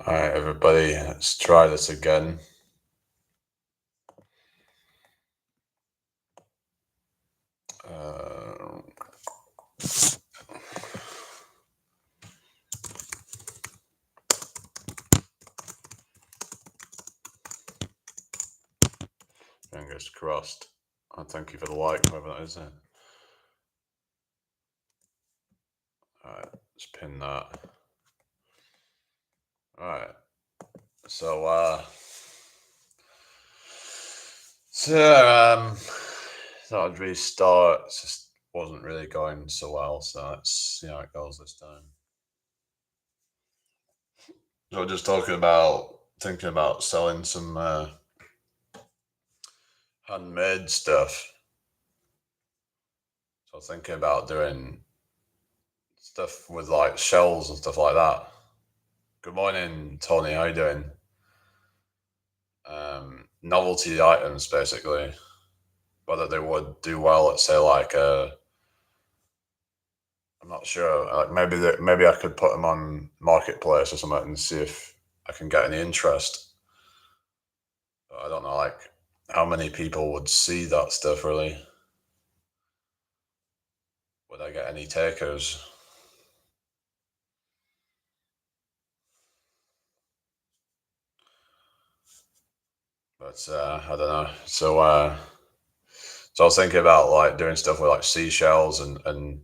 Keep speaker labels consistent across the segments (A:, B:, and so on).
A: All right, everybody, let's try this again. Uh, Fingers crossed. And thank you for the like, whoever that is. All right, let's pin that. All right, so thought I'd restart. It just wasn't really going so well, so let's see how it goes this time. So just thinking about selling some handmade stuff. So thinking about doing stuff with like shells and stuff like that. Good morning, Tony. How you doing? Novelty items, basically. Whether they would do well at, say, like I'm not sure. Like maybe I could put them on marketplace or something and see if I can get any interest. But I don't know, like how many people would see that stuff really. Would I get any takers? But I don't know. So I was thinking about like doing stuff with like seashells and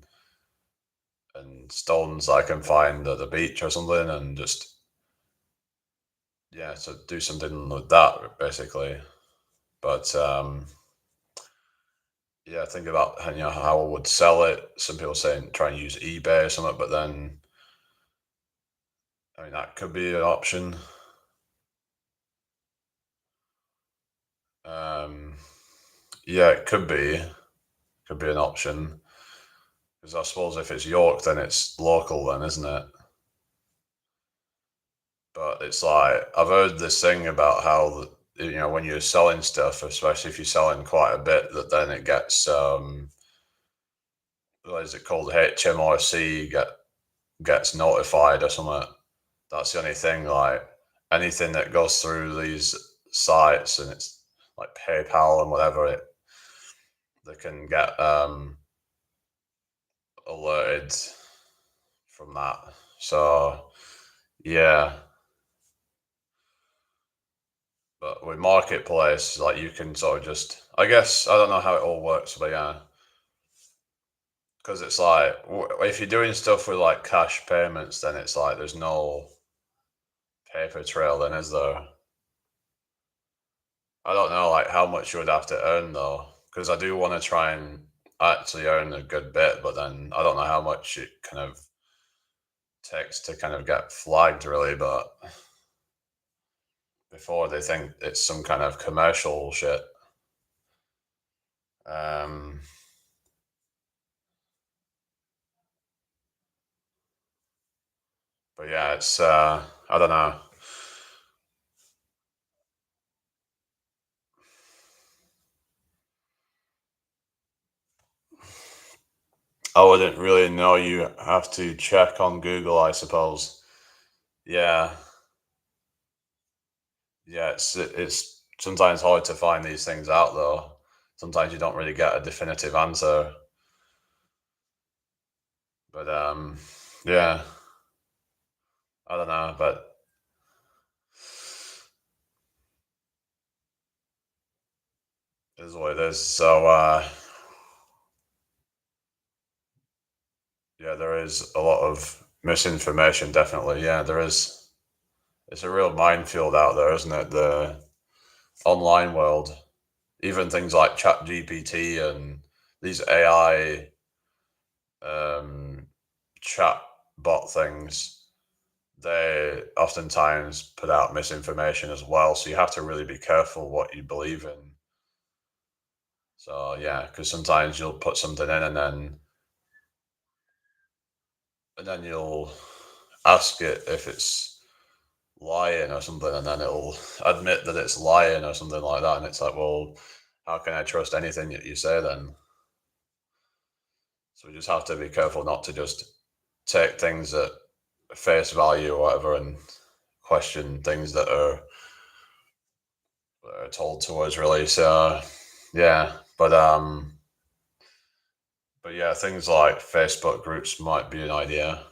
A: stones I can find at the beach or something, and just yeah, so do something with that basically. But yeah, think about how I would sell it. Some people saying try and use eBay or something, but then I mean that could be an option. Um, yeah, it could be an option because I suppose if it's York, then it's local, then isn't it? But it's like I've heard this thing about how when you're selling stuff, especially if you're selling quite a bit, that then it gets what is it called, HMRC gets notified or something. That's the only thing. Like anything that goes through these sites and it's like PayPal and whatever, they can get alerted from that. So yeah, but with marketplace, like you can sort of just, I guess I don't know how it all works, but yeah, because it's like if you're doing stuff with like cash payments, then it's like there's no paper trail, then is there? I don't know like how much you would have to earn though, because I do want to try and actually earn a good bit, but then I don't know how much it kind of takes to kind of get flagged really, but before they think it's some kind of commercial shit. Um, but yeah, it's I don't know. I wouldn't really know. You have to check on Google, I suppose. Yeah, yeah. It's sometimes hard to find these things out though. Sometimes you don't really get a definitive answer. But yeah, I don't know. But it is what it is. So yeah, there is a lot of misinformation. Definitely, yeah, there is. It's a real minefield out there, isn't it? The online world, even things like ChatGPT and these AI um, chat bot things, they oftentimes put out misinformation as well. So you have to really be careful what you believe in. So yeah, because sometimes you'll put something in and then you'll ask it if it's lying or something, and then it'll admit that it's lying or something like that. And it's like, well, how can I trust anything that you say then? So we just have to be careful not to just take things at face value or whatever and question things that are told to us, really. So yeah, but yeah, things like Facebook groups might be an idea.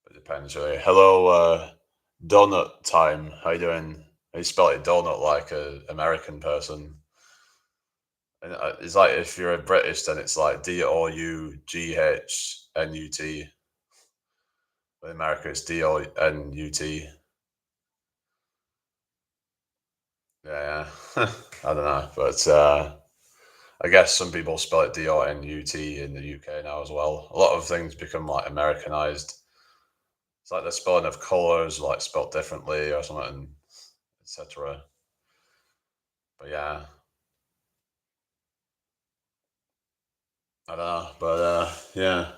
A: It depends, really. Hello, Donut Time. How you doing? You spell it donut like a American person. And it's like if you're a British, then it's like Doughnut. In America, it's Donut. Yeah, yeah. I don't know, but I guess some people spell it Donut in the UK now as well. A lot of things become like Americanized. It's like the spelling of colors, like spelled differently or something, etc. But yeah, I don't know. But yeah,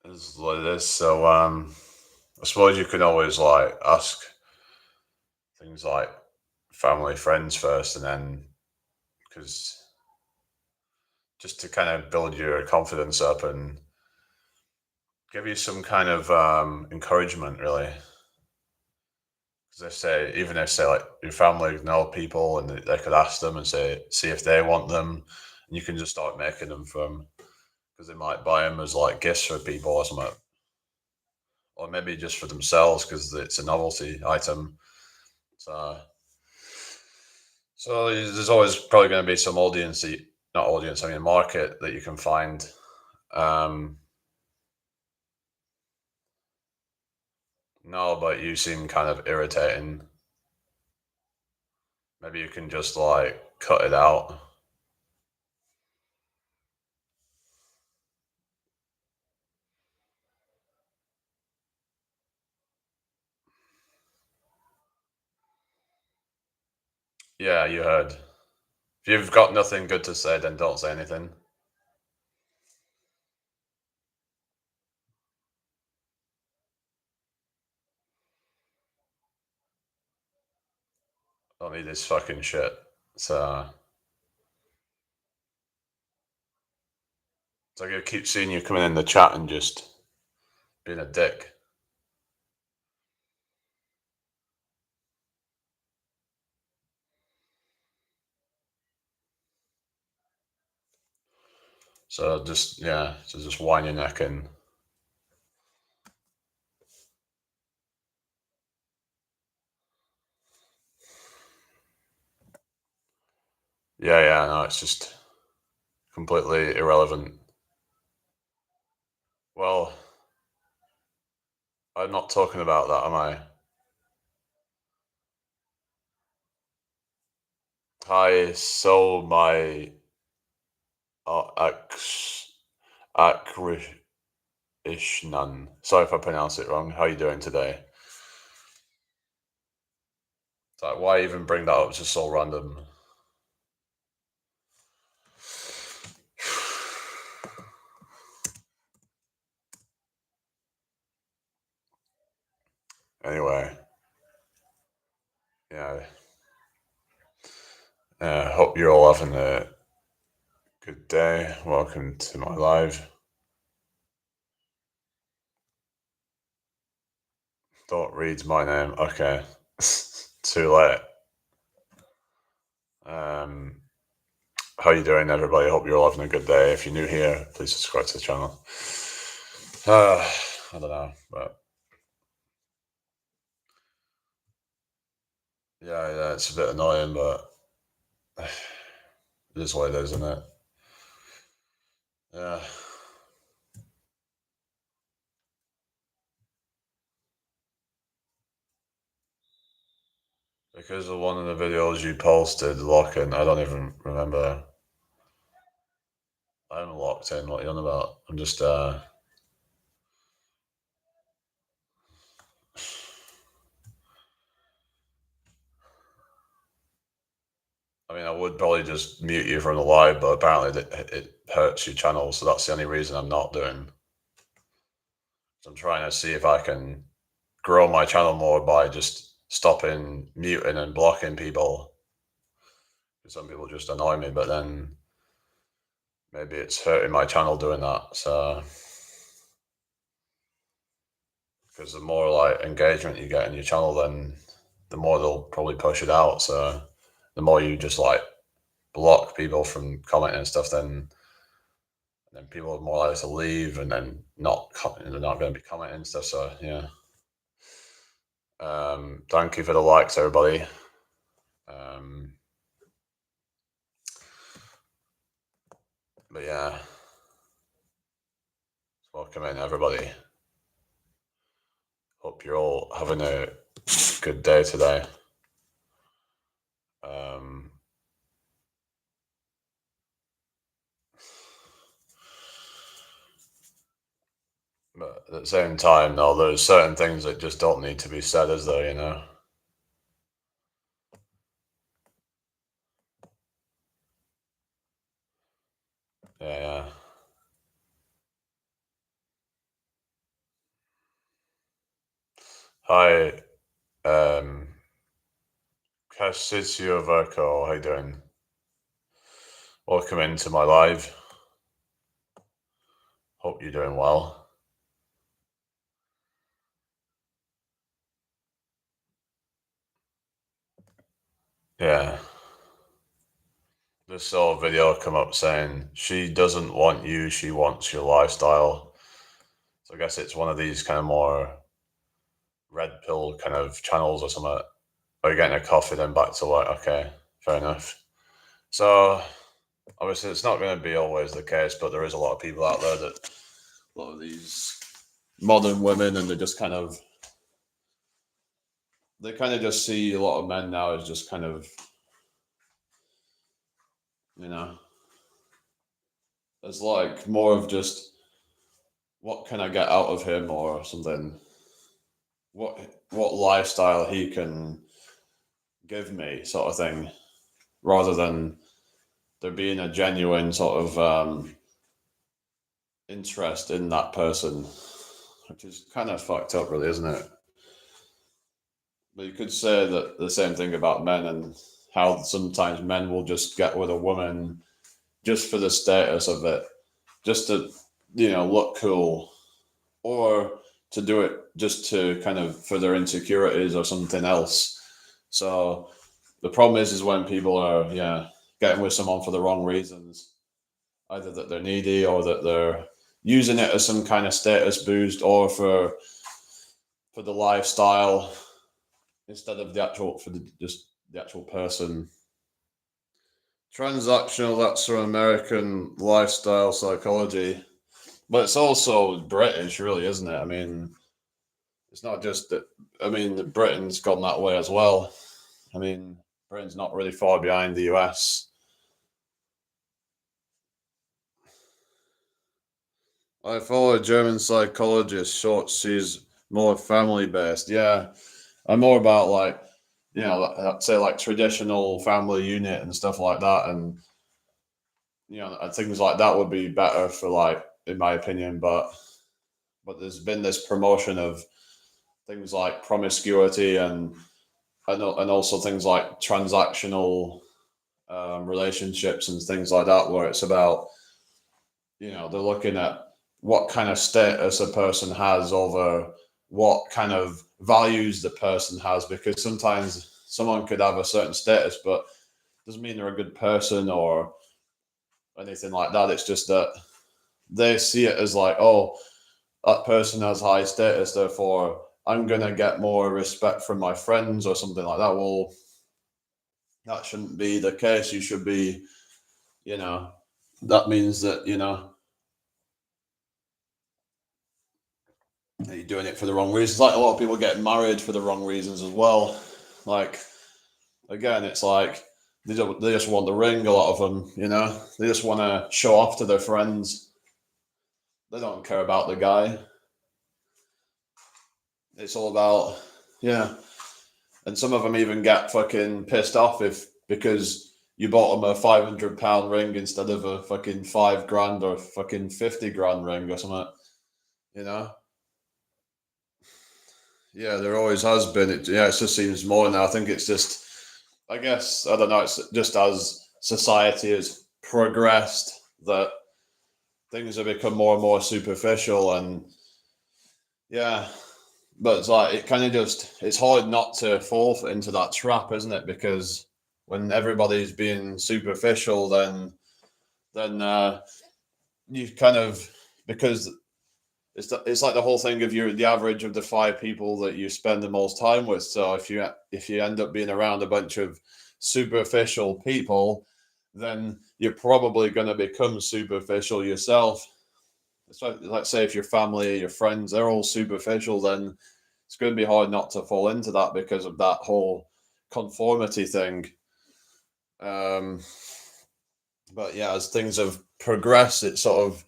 A: it's like this. So I suppose you can always like ask things like family, friends first, and then because just to kind of build your confidence up and give you some kind of encouragement, really. Because they say, even if say like your family know people, and they could ask them and say, see if they want them, and you can just start making them for them because they might buy them as like gifts for people or something, or maybe just for themselves because it's a novelty item. So, so there's always probably going to be some audience, not audience, I mean market that you can find. Um, no, but you seem kind of irritating. Maybe you can just like cut it out. Yeah, you heard. If you've got nothing good to say, then don't say anything. Don't need this fucking shit. So, so I keep seeing you coming in the chat and just being a dick. So just yeah, so just wind your neck in. Yeah, yeah, no, it's just completely irrelevant. Well, I'm not talking about that, am I? Hi, so my Aksh Akrishnan. Sorry if I pronounce it wrong. How are you doing today? It's like, why even bring that up? It's just so random. Anyway, yeah. Hope you're all having a good day. Welcome to my live. Don't read my name. Okay. Too late. Um, how you doing, everybody? Hope you're all having a good day. If you're new here, please subscribe to the channel. I don't know, but yeah, yeah, it's a bit annoying, but it is what it is, isn't it? Yeah. Because of one of the videos you posted, locking, I don't even remember. I'm locked in. What are you on about? I'm just I mean, I would probably just mute you from the live, but apparently it hurts your channel, so that's the only reason I'm not doing. So I'm trying to see if I can grow my channel more by just stopping muting and blocking people. Some people just annoy me, but then maybe it's hurting my channel doing that. So because the more like engagement you get in your channel, then the more they'll probably push it out. So the more you just like block people from commenting and stuff, then people are more likely to leave and then they're not going to be commenting and stuff. So yeah. Thank you for the likes, everybody. But yeah, welcome in, everybody. Hope you're all having a good day today. But at the same time, though, there's certain things that just don't need to be said, is there, you know? Yeah. Hi, Cassis Virco, how you doing? Welcome into my live. Hope you're doing well. Yeah. Just saw a video come up saying she doesn't want you, she wants your lifestyle. So I guess it's one of these kind of more red pill kind of channels or something. Or you're getting a coffee, then back to work. Okay, fair enough. So obviously it's not going to be always the case, but there is a lot of people out there that a lot of these modern women, and they kind of just see a lot of men now as just kind of, you know, as like more of just what can I get out of him or something. What lifestyle he can give me, sort of thing, rather than there being a genuine sort of interest in that person, which is kind of fucked up, really, isn't it? But you could say that the same thing about men, and how sometimes men will just get with a woman just for the status of it, just to, you know, look cool, or to do it just to kind of for their insecurities or something else. So the problem is when people are getting with someone for the wrong reasons, either that they're needy or that they're using it as some kind of status boost, or for the lifestyle instead of just the actual person. Transactional, that's from American lifestyle psychology, but it's also British, really, isn't it? I mean, it's not just that. I mean, Britain's gone that way as well. I mean, Britain's not really far behind the US. I follow a German psychologist. Short, she's more family based. Yeah, I'm more about like, you know, I'd say like traditional family unit and stuff like that, and you know, and things like that would be better for like, in my opinion. But there's been this promotion of things like promiscuity and also things like transactional relationships and things like that, where it's about, you know, they're looking at what kind of status a person has over what kind of values the person has, because sometimes someone could have a certain status but doesn't mean they're a good person or anything like that. It's just that they see it as like, oh, that person has high status, therefore I'm gonna get more respect from my friends or something like that. Well, that shouldn't be the case. You should be, you know, that means that, you know, that you're doing it for the wrong reasons. Like a lot of people get married for the wrong reasons as well. Like, again, it's like they just want the ring. A lot of them, you know, they just want to show off to their friends. They don't care about the guy. It's all about, yeah. And some of them even get fucking pissed off if because you bought them a £500 ring instead of a fucking £5,000 or fucking 50 grand ring or something. You know. Yeah, there always has been. It just seems more now. I think it's just, I guess, I don't know. It's just as society has progressed that things have become more and more superficial, and yeah, but it's like it kind of just it's hard not to fall into that trap, isn't it? Because when everybody's being superficial, then you kind of because it's like the whole thing of you're the average of the five people that you spend the most time with. So if you end up being around a bunch of superficial people, then you're probably going to become superficial yourself. It's like say if your family, your friends, they're all superficial, then it's going to be hard not to fall into that because of that whole conformity thing. Um, but yeah, as things have progressed, it sort of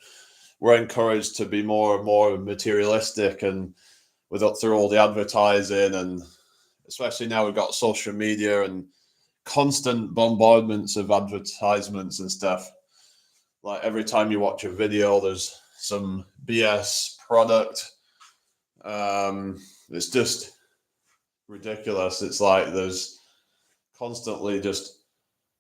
A: we're encouraged to be more and more materialistic, and through all the advertising, and especially now we've got social media and constant bombardments of advertisements and stuff. Like every time you watch a video, there's some BS product. It's just ridiculous. It's like there's constantly just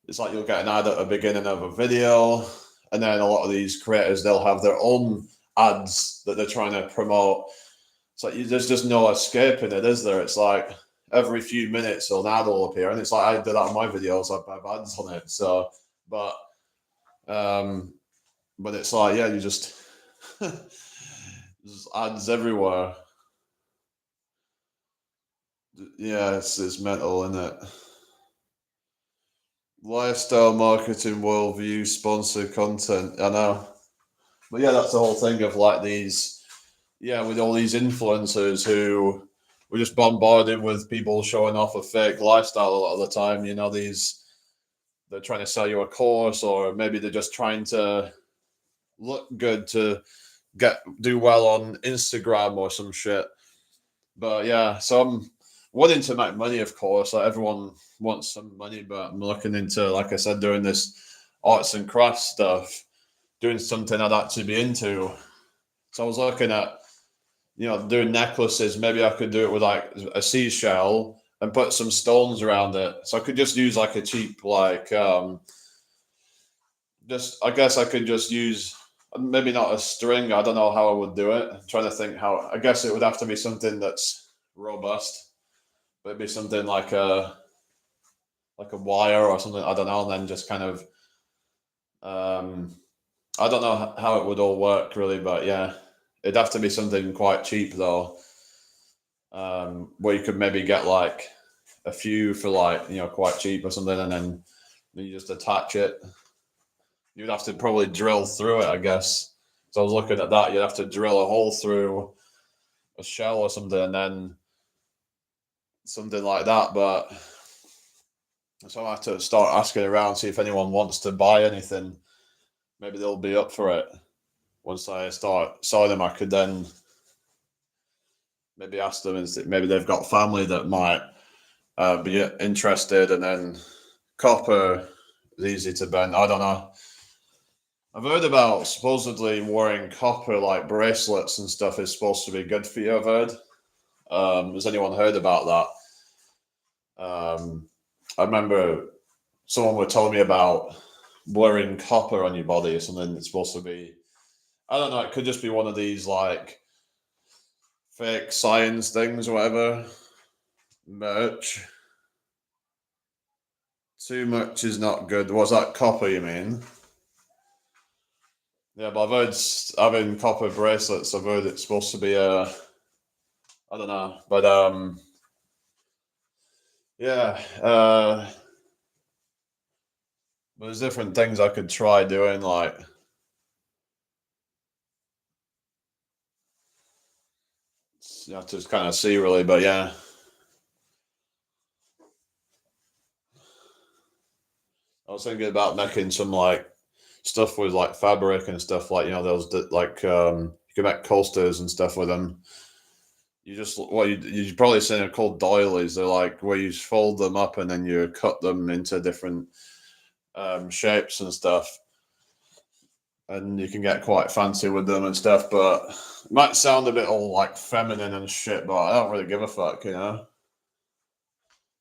A: it's like you'll get an ad at the beginning of a video, and then a lot of these creators they'll have their own ads that they're trying to promote. It's like there's just no escaping it, is there? It's like every few minutes an ad will appear, and it's like I do that in my videos. I have ads on it. So, but um, but it's like yeah, you just there's ads everywhere. Yeah, it's mental, isn't it? Lifestyle marketing worldview sponsored content. I know. But yeah, that's the whole thing of like these, yeah, with all these influencers who were just bombarded with people showing off a fake lifestyle a lot of the time. You know, they're trying to sell you a course, or maybe they're just trying to look good to do well on Instagram or some shit. But yeah, so I'm wanting to make money, of course. Like everyone wants some money, but I'm looking into, like I said, doing this arts and crafts stuff, doing something I'd actually be into. So I was looking at, doing necklaces. Maybe I could do it with like a seashell and put some stones around it. So I could just use like a cheap, like, just, I guess I could just use maybe not a string. I don't know how I would do it. I'm trying to think how, I guess it would have to be something that's robust. Maybe something like a wire or something. I don't know, and then just kind of um, I don't know how it would all work really, but yeah, it'd have to be something quite cheap though, where you could maybe get like a few for like quite cheap or something, and then you just attach it. You'd have to probably drill through it, I guess. So I was looking at that. You'd have to drill a hole through a shell or something, and then something like that. But so I have to start asking around, see if anyone wants to buy anything. Maybe they'll be up for it. Once I start selling them, I could then maybe ask them, and maybe they've got family that might be interested. And then copper is easy to bend. I don't know. I've heard about supposedly wearing copper like bracelets and stuff is supposed to be good for you. I've heard. Has anyone heard about that? I remember someone were telling me about wearing copper on your body or something. It's supposed to be. I don't know. It could just be one of these like fake science things or whatever. Merch. Too much is not good. What's that copper you mean? Yeah, but I've heard having copper bracelets. I've heard it's supposed to be a. I don't know, but yeah. There's different things I could try doing. Like you have to just kind of see really, but yeah. I was thinking about making some like stuff with like fabric and stuff like those like you can make coasters and stuff with them. You just you probably seen they're called doilies. They're like where you fold them up and then you cut them into different shapes and stuff, and you can get quite fancy with them and stuff. But it might sound a bit all like feminine and shit, but I don't really give a fuck.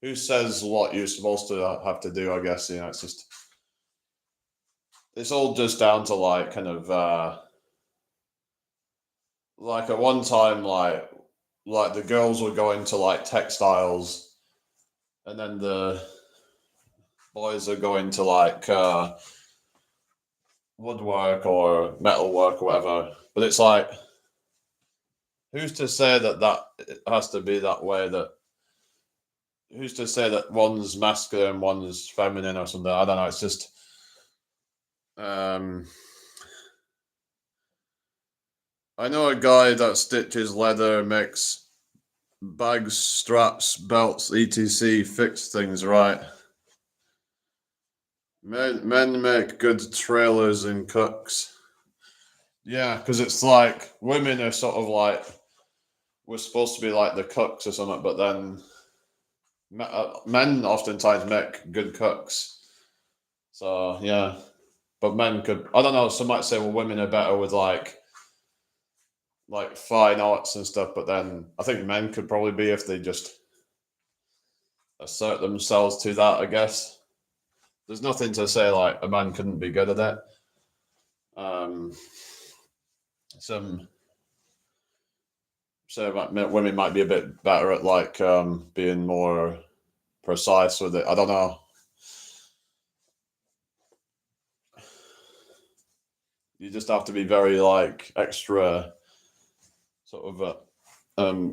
A: Who says what you're supposed to have to do? I guess it's just it's all just down to like kind of like at one time like like the girls will go into like textiles, and then the boys are going to like woodwork or metalwork or whatever. But it's like, who's to say that it has to be that way? That who's to say that one's masculine, one's feminine, or something? I don't know. It's just um, I know a guy that stitches leather, makes bags, straps, belts, etc. Fix things right. Men make good trailers and cooks. Yeah, because it's like women are sort of like, we're supposed to be like the cooks or something, but then men oftentimes make good cooks. So yeah, but men could. I don't know. Some might say, well, women are better with like fine arts and stuff, but then I think men could probably be if they just assert themselves to that. I guess there's nothing to say like a man couldn't be good at it. Um, some say women might be a bit better at like being more precise with it. I don't know. You just have to be very like extra sort of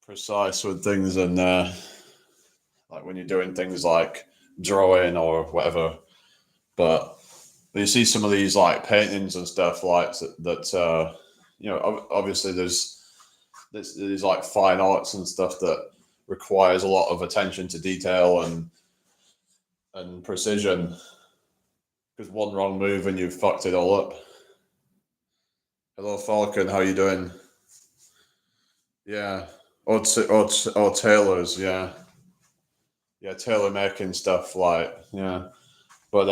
A: precise with things, and like when you're doing things like drawing or whatever. But you see some of these like paintings and stuff like that. Obviously there's like fine arts and stuff that requires a lot of attention to detail and precision. Because one wrong move and you've fucked it all up. Hello, Falcon. How you doing? Yeah. Or tailors. Yeah. Yeah. Tailor making stuff like, yeah. But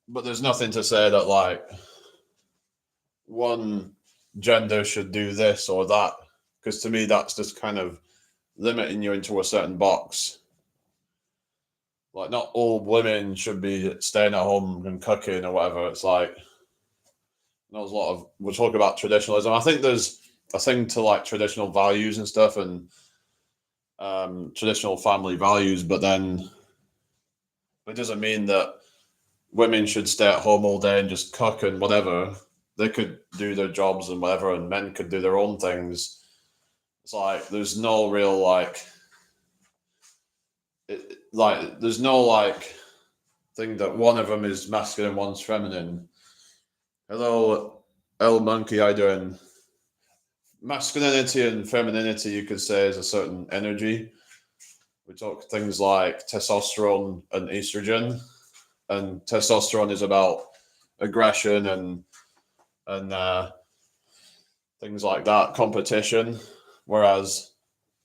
A: but there's nothing to say that like one gender should do this or that, because to me that's just kind of limiting you into a certain box. Like not all women should be staying at home and cooking or whatever. It's like there's a lot of, we'll talk about traditionalism. I think there's a thing to like traditional values and stuff, and traditional family values, but then it doesn't mean that women should stay at home all day and just cook and whatever. They could do their jobs and whatever, and men could do their own things. It's like there's no real there's no like thing that one of them is masculine, one's feminine. Hello, L Monkey, how you doing? Masculinity and femininity, you could say, is a certain energy. We talk things like testosterone and estrogen, and testosterone is about aggression and things like that, competition, whereas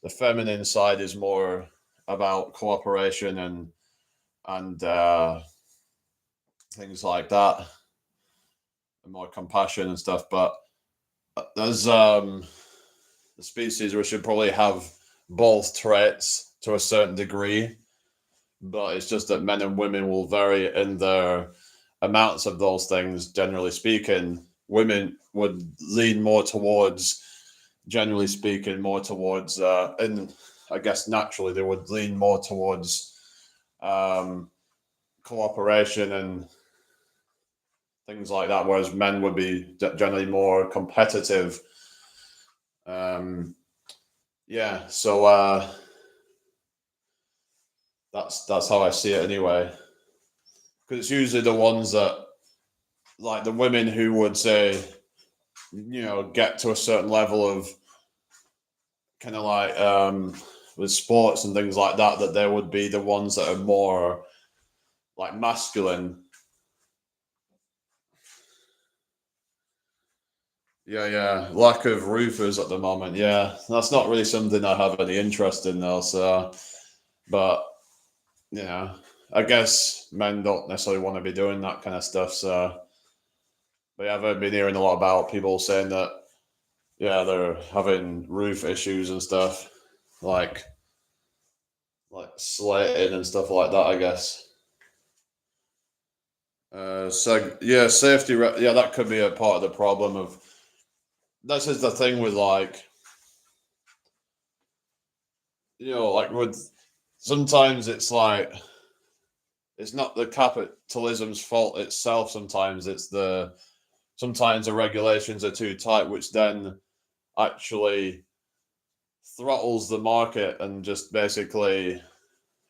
A: the feminine side is more about cooperation and things like that, and more compassion and stuff. But there's the species we should probably have both traits to a certain degree, but it's just that men and women will vary in their amounts of those things. Generally speaking, women would lean more towards, generally speaking, more towards, and I guess naturally they would lean more towards cooperation and things like that, whereas men would be generally more competitive. Yeah, so that's how I see it anyway. Because it's usually the ones that, like the women who would say, get to a certain level of kind of like with sports and things like that, that they would be the ones that are more like masculine. Yeah. Lack of roofers at the moment. Yeah, that's not really something I have any interest in though. So, but I guess men don't necessarily want to be doing that kind of stuff. So, but yeah, I've been hearing a lot about people saying that, yeah, they're having roof issues and stuff, like slating and stuff like that, I guess. So yeah, safety. Yeah, that could be a part of the problem of this is the thing with like, like with sometimes it's like it's not the capitalism's fault itself. Sometimes the regulations are too tight, which then actually throttles the market and just basically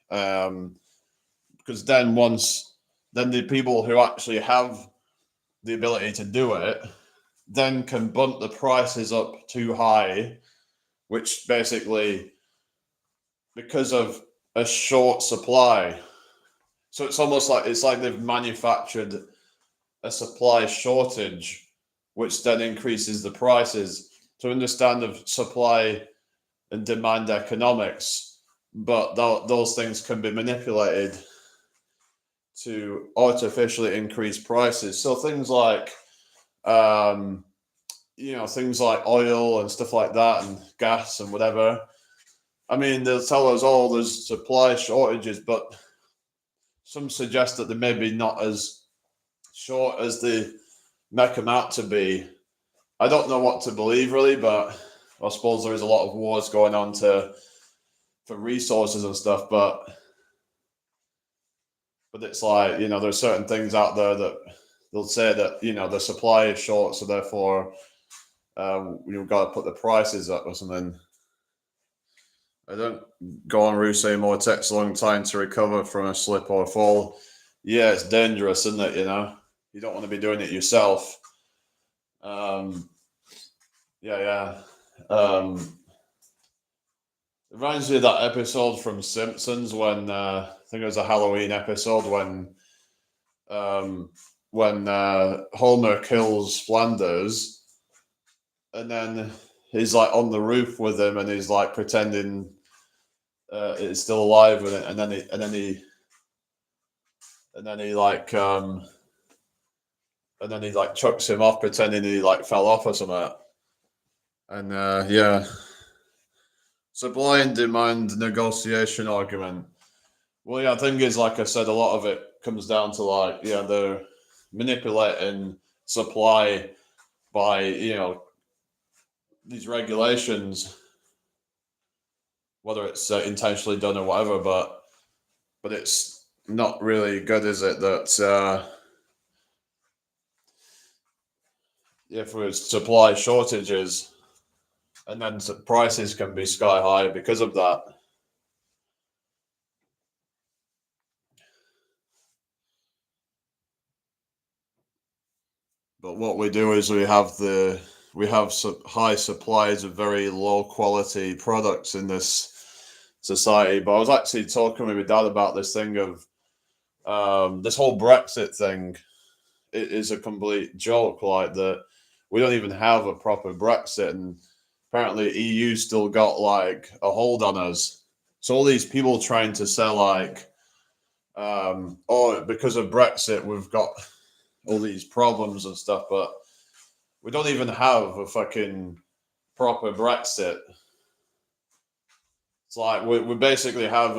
A: because then the people who actually have the ability to do it then can bump the prices up too high, which basically because of a short supply. So it's like they've manufactured a supply shortage, which then increases the prices. To understand of supply and demand economics, but those things can be manipulated to artificially increase prices. So um, things like oil and stuff like that, and gas and whatever. I mean, they'll tell us, oh, there's supply shortages, but some suggest that they may be not as short as they make them out to be. I don't know what to believe really, but I suppose there is a lot of wars going on for resources and stuff. But it's like there's certain things out there that they'll say that the supply is short, so therefore you've got to put the prices up or something. I don't go on Rousseau more. It takes a long time to recover from a slip or a fall. Yeah, it's dangerous, isn't it? You don't want to be doing it yourself. Yeah, yeah. It reminds me of that episode from Simpsons when I think it was a Halloween episode when Homer kills Flanders, and then he's like on the roof with him, and he's like pretending it's still alive, and then he like chucks him off, pretending he like fell off or something. And yeah, supply and demand negotiation argument. Well, yeah, the thing is, like I said, a lot of it comes down to like, they're manipulating supply by, these regulations, whether it's intentionally done or whatever, but it's not really good, is it? That if there's supply shortages, and then prices can be sky high because of that. But what we do is we have high supplies of very low quality products in this society. But I was actually talking with my dad about this thing of this whole Brexit thing. It is a complete joke. Like that, we don't even have a proper Brexit, and apparently EU still got like a hold on us. So all these people trying to sell like, oh, because of Brexit, we've got all these problems and stuff, but we don't even have a fucking proper Brexit. It's like we basically have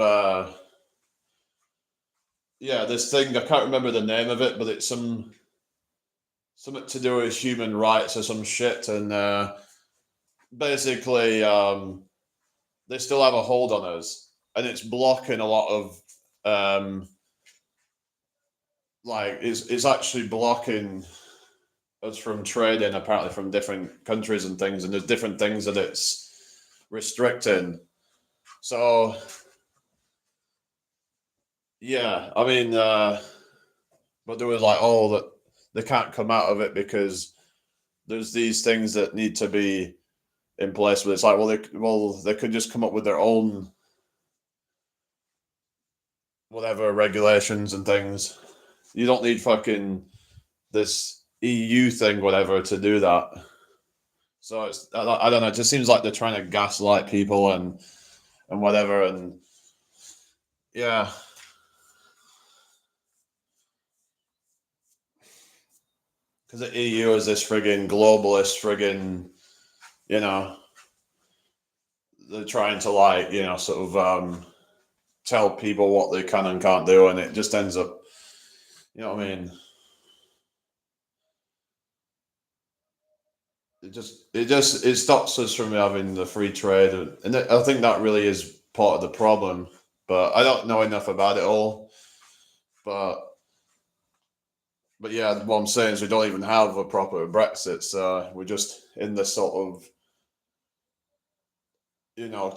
A: this thing. I can't remember the name of it, but it's something to do with human rights or some shit, and basically they still have a hold on us, and it's blocking a lot of like it's actually blocking us from trading apparently from different countries and things, and there's different things that it's restricting. So yeah, I mean, but there was like, oh, that they can't come out of it because there's these things that need to be in place. But it's like, they could just come up with their own whatever regulations and things. You don't need fucking this EU thing, whatever, to do that. So I don't know. It just seems like they're trying to gaslight people and whatever, and yeah, because the EU is this friggin' globalist friggin', you know, they're trying to like, sort of tell people what they can and can't do, and it just ends up, you know what I mean? it stops us from having the free trade, and I think that really is part of the problem. But I don't know enough about it all. But yeah, what I'm saying is we don't even have a proper Brexit, so we're just in this sort of,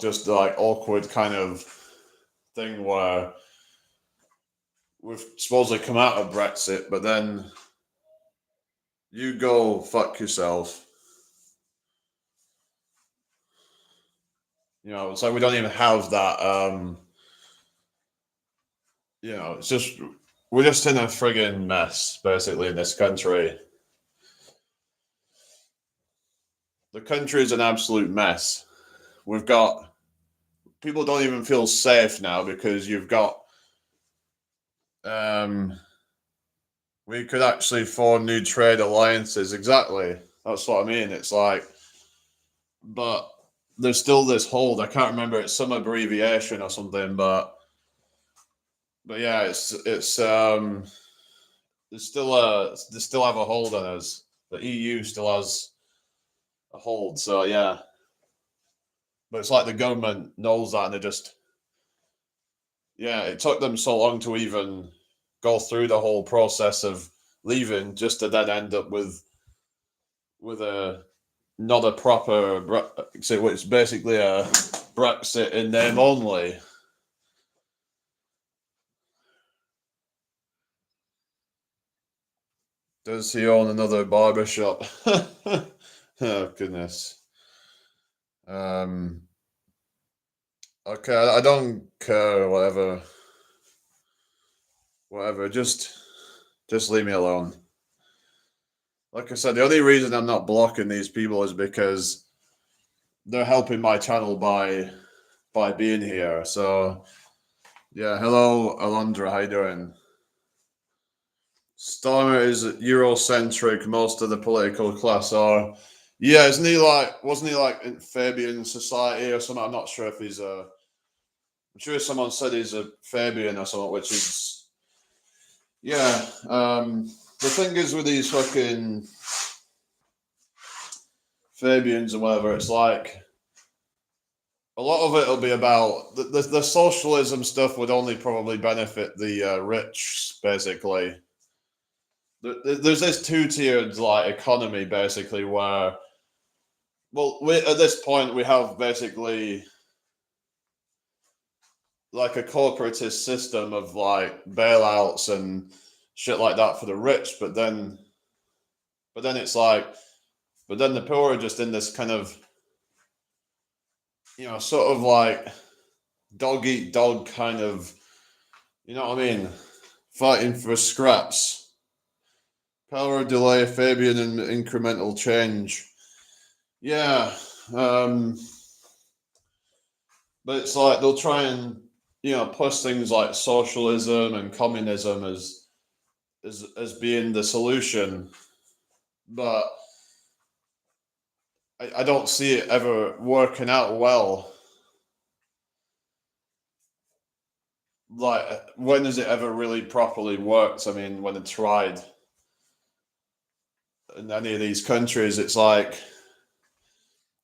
A: just like awkward kind of thing where we've supposedly come out of Brexit, but then you go fuck yourself. It's like we don't even have that. It's just we're just in a friggin' mess basically in this country. The country is an absolute mess. We've got people don't even feel safe now because you've got we could actually form new trade alliances. Exactly. That's what I mean. It's like, but there's still this hold. I can't remember. It's some abbreviation or something, but yeah, they still have a hold on us. The EU still has a hold. So yeah, but it's like the government knows that, and they just, yeah, it took them so long to even go through the whole process of leaving, just to then end up with a not a proper, so it's basically a Brexit in name only. Does he own another barbershop? Oh goodness. Um. Okay, I don't care. Whatever. Whatever. Just leave me alone. Like I said, the only reason I'm not blocking these people is because they're helping my channel by being here. So yeah, hello Alondra, how you doing? Starmer is Eurocentric. Most of the political class are. Yeah, wasn't he like in Fabian Society or something? I'm not sure if he's a. I'm sure someone said he's a Fabian or something, which is. Yeah. The thing is with these fucking Fabians and whatever, it's like a lot of it will be about the socialism stuff would only probably benefit the rich, basically. There's this two-tiered like economy basically where, well, at this point we have basically like a corporatist system of like bailouts and shit like that for the rich, but then it's like, but then the poor are just in this kind of, sort of like dog eat dog kind of, you know what I mean, fighting for scraps. Power delay, Fabian, and incremental change. Yeah, but it's like they'll try and push things like socialism and communism as being the solution, but I don't see it ever working out well. Like, when has it ever really properly worked? I mean, when it's tried in any of these countries, it's like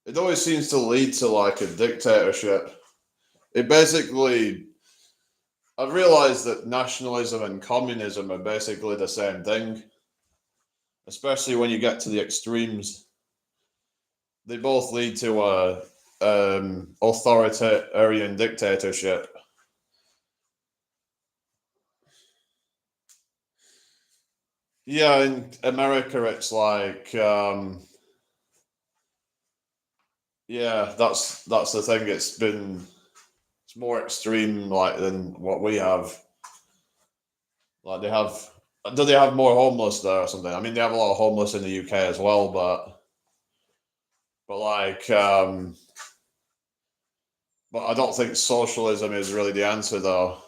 A: it always seems to lead to like a dictatorship. It basically, I've realized that nationalism and communism are basically the same thing, especially when you get to the extremes. They both lead to a authoritarian dictatorship. Yeah, in America, it's like, yeah, that's the thing. It's more extreme, like than what we have. Like do they have more homeless there or something? I mean, they have a lot of homeless in the UK as well, but like, but I don't think socialism is really the answer, though.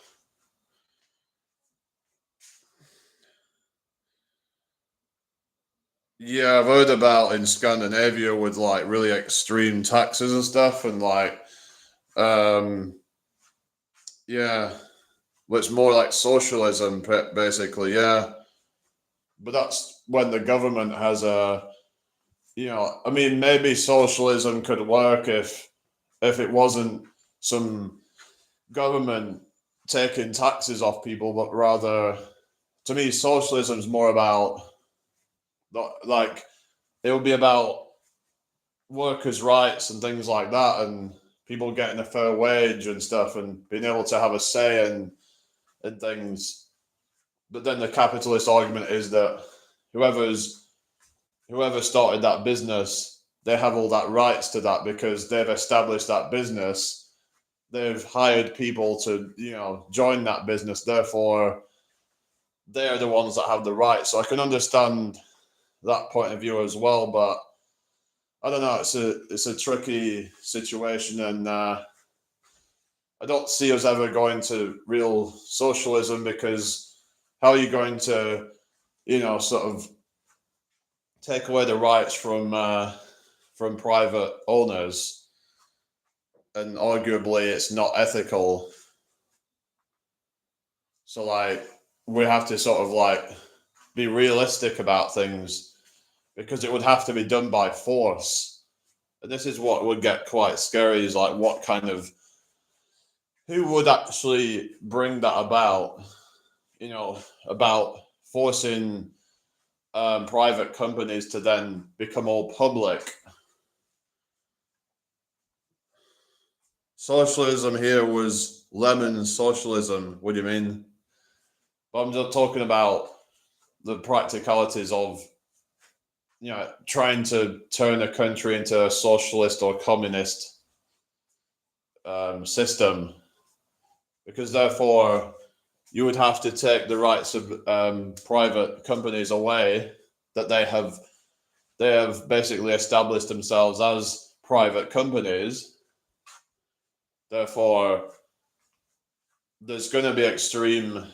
A: Yeah, I've heard about in Scandinavia with like really extreme taxes and stuff, and like, um, yeah, well, it's more like socialism, basically. Yeah, but that's when the government has a, I mean, maybe socialism could work if it wasn't some government taking taxes off people, but rather, to me, socialism is more about like it would be about workers' rights and things like that, and people getting a fair wage and stuff, and being able to have a say in things. But then the capitalist argument is that whoever started that business, they have all that rights to that because they've established that business. They've hired people to, join that business. Therefore, they're the ones that have the rights. So I can understand that point of view as well, but I don't know. It's a tricky situation, and I don't see us ever going to real socialism because how are you going to, sort of take away the rights from private owners, and arguably it's not ethical. So like we have to sort of like be realistic about things because it would have to be done by force. And this is what would get quite scary is like who would actually bring that about, about forcing private companies to then become all public. Socialism here was lemon socialism. What do you mean? But I'm just talking about the practicalities of trying to turn a country into a socialist or communist system, because therefore you would have to take the rights of private companies away that they have basically established themselves as private companies. Therefore, there's going to be extreme,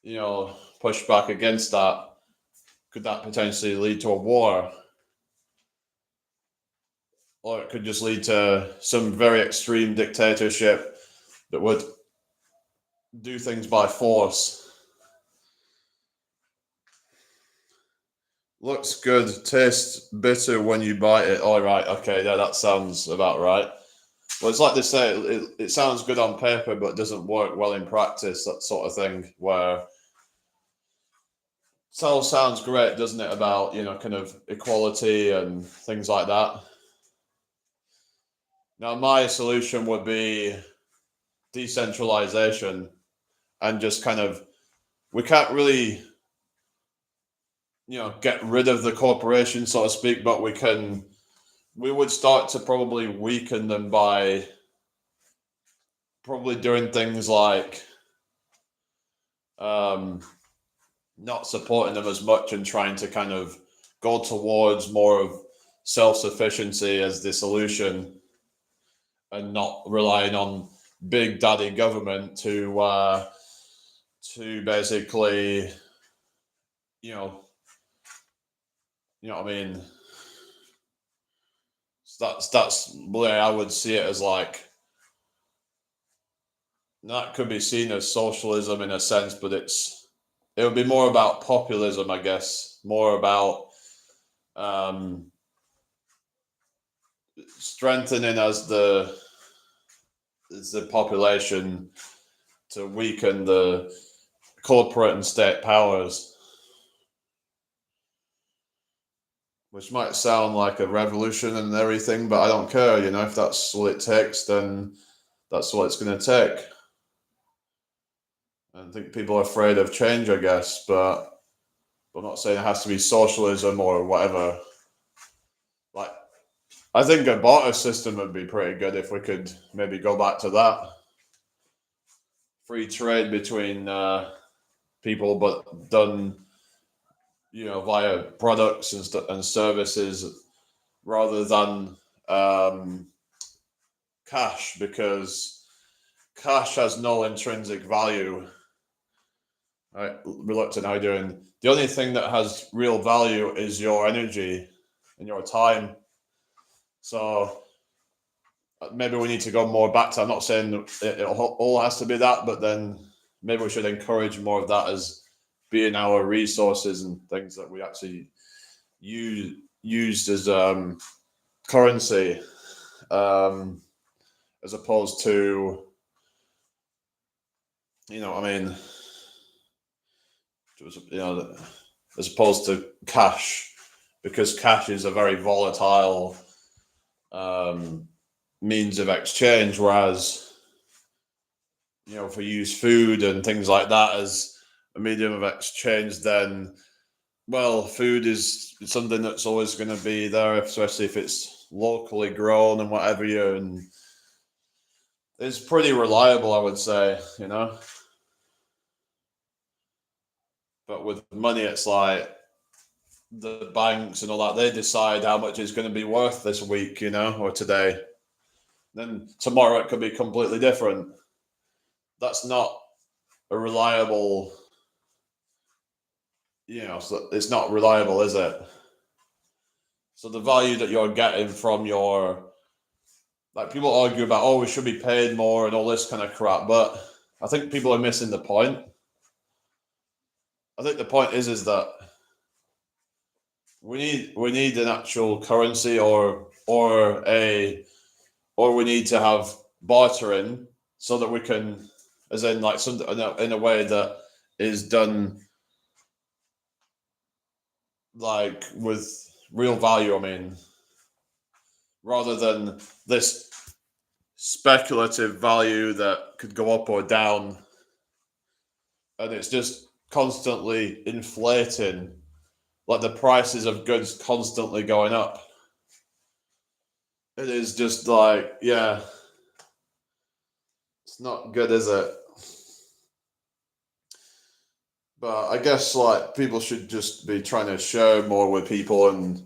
A: pushback against that. Could that potentially lead to a war? Or it could just lead to some very extreme dictatorship that would do things by force. Looks good, tastes bitter when you bite it. All right, okay, yeah, that sounds about right. Well, it's like they say, it sounds good on paper, but doesn't work well in practice, that sort of thing, where it all sounds great, doesn't it, about, kind of equality and things like that. Now, my solution would be decentralization and just kind of, we can't really, get rid of the corporation, so to speak, but we would start to probably weaken them by probably doing things like not supporting them as much and trying to kind of go towards more of self-sufficiency as the solution and not relying on big daddy government to basically what I mean. So that's the way I would see it, as like that could be seen as socialism in a sense, but it would be more about populism, I guess, more about strengthening as the population to weaken the corporate and state powers, which might sound like a revolution and everything, but I don't care. If that's what it takes, then that's what it's going to take. I think people are afraid of change, I guess, but I'm not saying it has to be socialism or whatever. Like, I think a barter system would be pretty good if we could maybe go back to that. Free trade between people, but done, via products and services rather than cash, because cash has no intrinsic value. Right, reluctant how you're doing. The only thing that has real value is your energy and your time. So maybe we need to go more back to. I'm not saying it all has to be that, but then maybe we should encourage more of that as being our resources and things that we actually use used as currency, as opposed to, I mean, as opposed to cash, because cash is a very volatile means of exchange, whereas, if we use food and things like that as a medium of exchange, then, well, food is something that's always going to be there, especially if it's locally grown and whatever and it's pretty reliable, I would say, But with money, it's like the banks and all that, they decide how much it's going to be worth this week, or today. Then tomorrow it could be completely different. That's not a reliable, so it's not reliable, is it? So the value that you're getting from like, people argue about, oh, we should be paid more and all this kind of crap, but I think people are missing the point. I think the point is that we need an actual currency, or we need to have bartering, so that we can, as in, like, some in a way that is done like with real value. I mean, rather than this speculative value that could go up or down, and it's just constantly inflating, like the prices of goods constantly going up. It is just like, yeah, it's not good, is it? But I guess, like, people should just be trying to share more with people and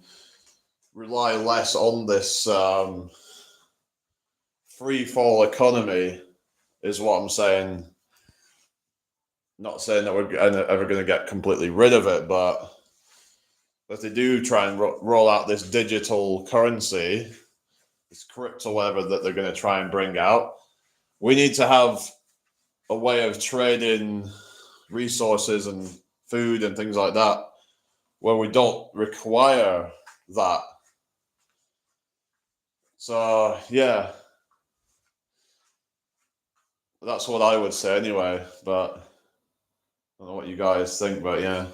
A: rely less on this free fall economy, is what I'm saying. Not saying that we're ever going to get completely rid of it, but if they do try and roll out this digital currency, this crypto, whatever, that they're going to try and bring out, we need to have a way of trading resources and food and things like that where we don't require that. So, yeah, that's what I would say anyway, but I don't know what you guys think, but yeah.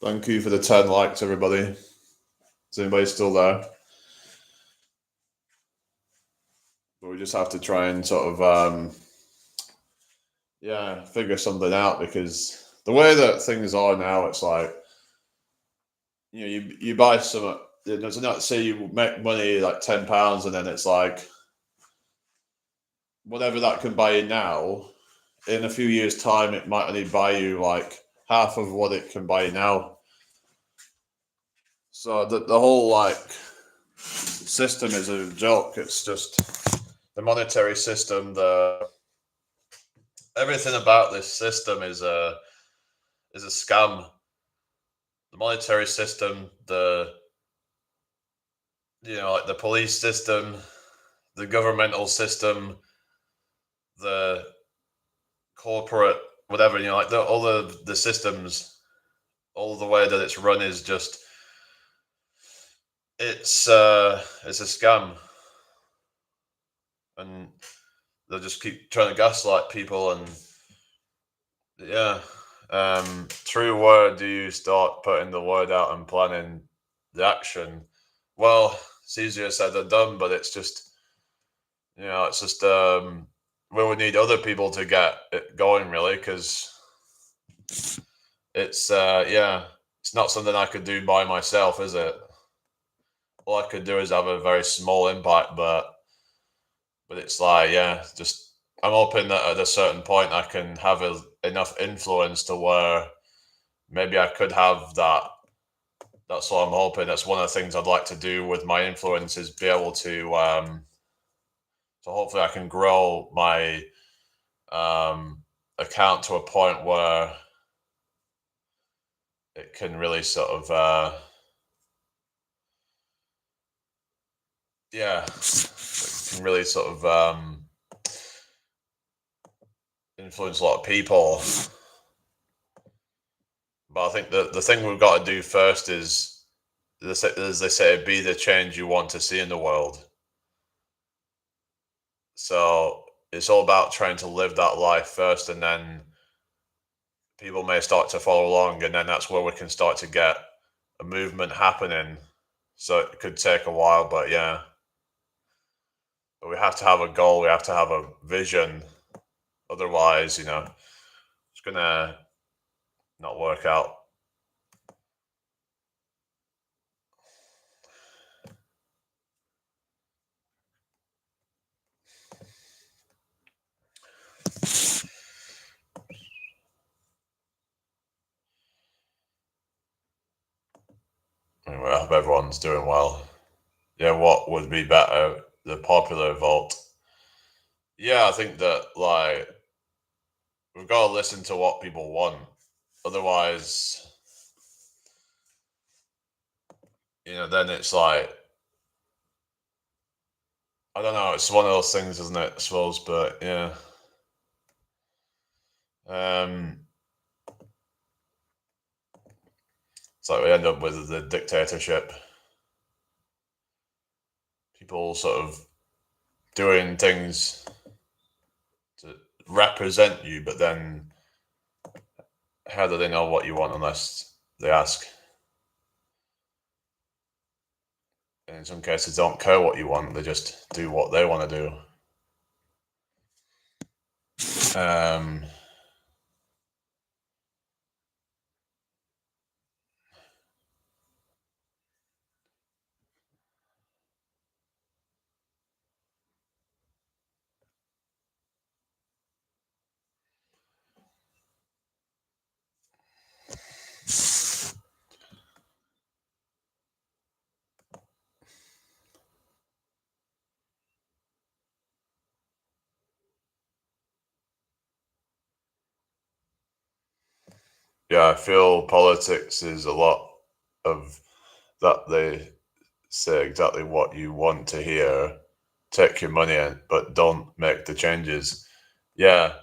A: Thank you for the 10 likes, everybody. Is anybody still there? But we just have to try and sort of, figure something out, because the way that things are now, it's like, you buy some, not say you make money like £10, and then it's like, whatever that can buy you now, in a few years' time, it might only buy you like half of what it can buy you now. So the whole, like, system is a joke. It's just the monetary system. Everything about this system is a scam. The monetary system, like the police system, the governmental system, the corporate, whatever, like all the systems, all the way that it's run is just, it's a scam, and they'll just keep trying to gaslight people. And yeah, through where do you start putting the word out and planning the action? Well, it's easier said than done, but it's just, it's just we would need other people to get it going, really, because it's it's not something I could do by myself, is it? All I could do is have a very small impact, but it's like, just, I'm hoping that at a certain point I can have enough influence to where maybe I could have that. That's what I'm hoping. That's one of the things I'd like to do with my influence, is be able to, so hopefully I can grow my account to a point where it can really sort of yeah, it can really sort of influence a lot of people. But I think the thing we've got to do first is, as they say, be the change you want to see in the world. So it's all about trying to live that life first, and then people may start to follow along, and then that's where we can start to get a movement happening. So it could take a while, but yeah. But we have to have a goal, we have to have a vision. Otherwise, it's gonna not work out. Anyway, I hope everyone's doing well. Yeah, what would be better? The popular vote. Yeah, I think that like we've got to listen to what people want. Otherwise, then it's like I don't know. It's one of those things, isn't it? I suppose, but yeah. Um, it's like we end up with the dictatorship. People sort of doing things to represent you, but then how do they know what you want unless they ask? And in some cases, they don't care what you want; they just do what they want to do. Yeah, I feel politics is a lot of that. They say exactly what you want to hear, take your money in, but don't make the changes. Yeah,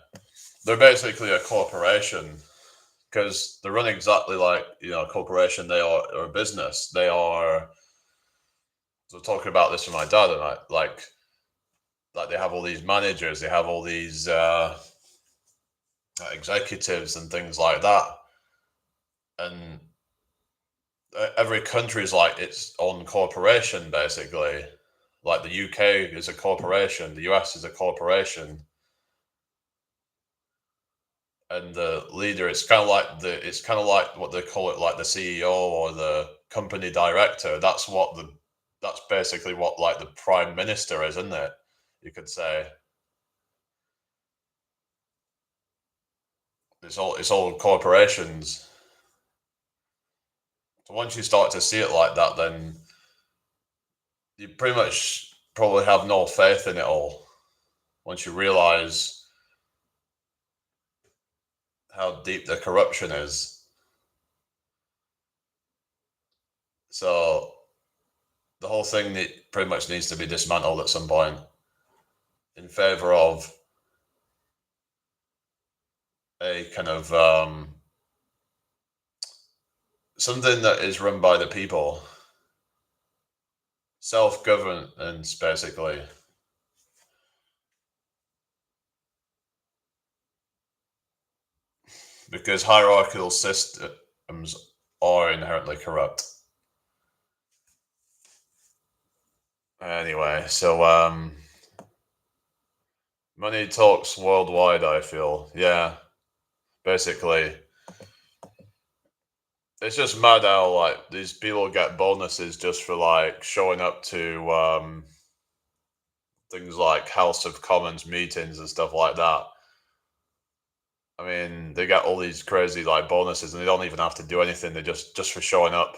A: they're basically a corporation because they run exactly like a corporation. They are a business. They are. So talking about this with my dad, and I like they have all these managers, they have all these executives and things like that, and every country is like its own corporation, basically. Like the UK is a corporation, the US is a corporation, and the leader, it's kind of like what they call it, like the CEO or the company director. That's basically what like the prime minister is, isn't it? You could say it's all corporations. So once you start to see it like that, then you pretty much probably have no faith in it all. Once you realize how deep the corruption is. So the whole thing pretty much needs to be dismantled at some point in favor of a kind of something that is run by the people, self-governance, basically. Because hierarchical systems are inherently corrupt. Anyway, so money talks worldwide, I feel. Yeah, basically. It's just mad how like these people get bonuses just for like showing up to things like House of Commons meetings and stuff like that. I mean, they get all these crazy like bonuses and they don't even have to do anything. They just for showing up.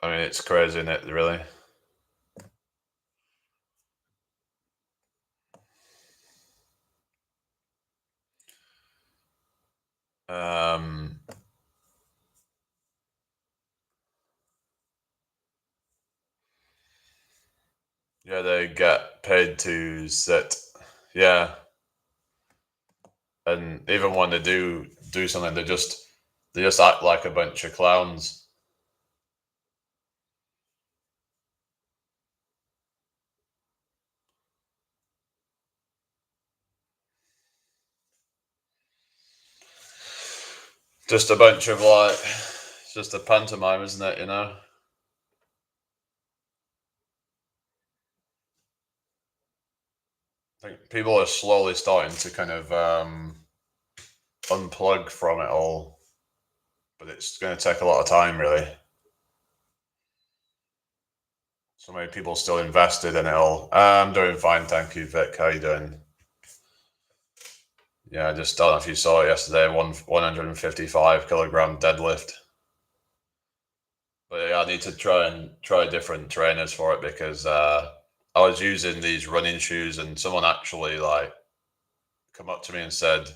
A: I mean, it's crazy, isn't it? Really. Um, yeah, they get paid to sit. Yeah, and even when they do something, they just act like a bunch of clowns. Just a bunch of like, it's just a pantomime, isn't it? You know. I think people are slowly starting to kind of unplug from it all, but it's going to take a lot of time, really. So many people still invested in it all. I'm doing fine, thank you, Vic. How you doing? Yeah, I just don't know if you saw it yesterday. 155 kilogram deadlift. But yeah, I need to try different trainers for it because I was using these running shoes, and someone actually like come up to me and said,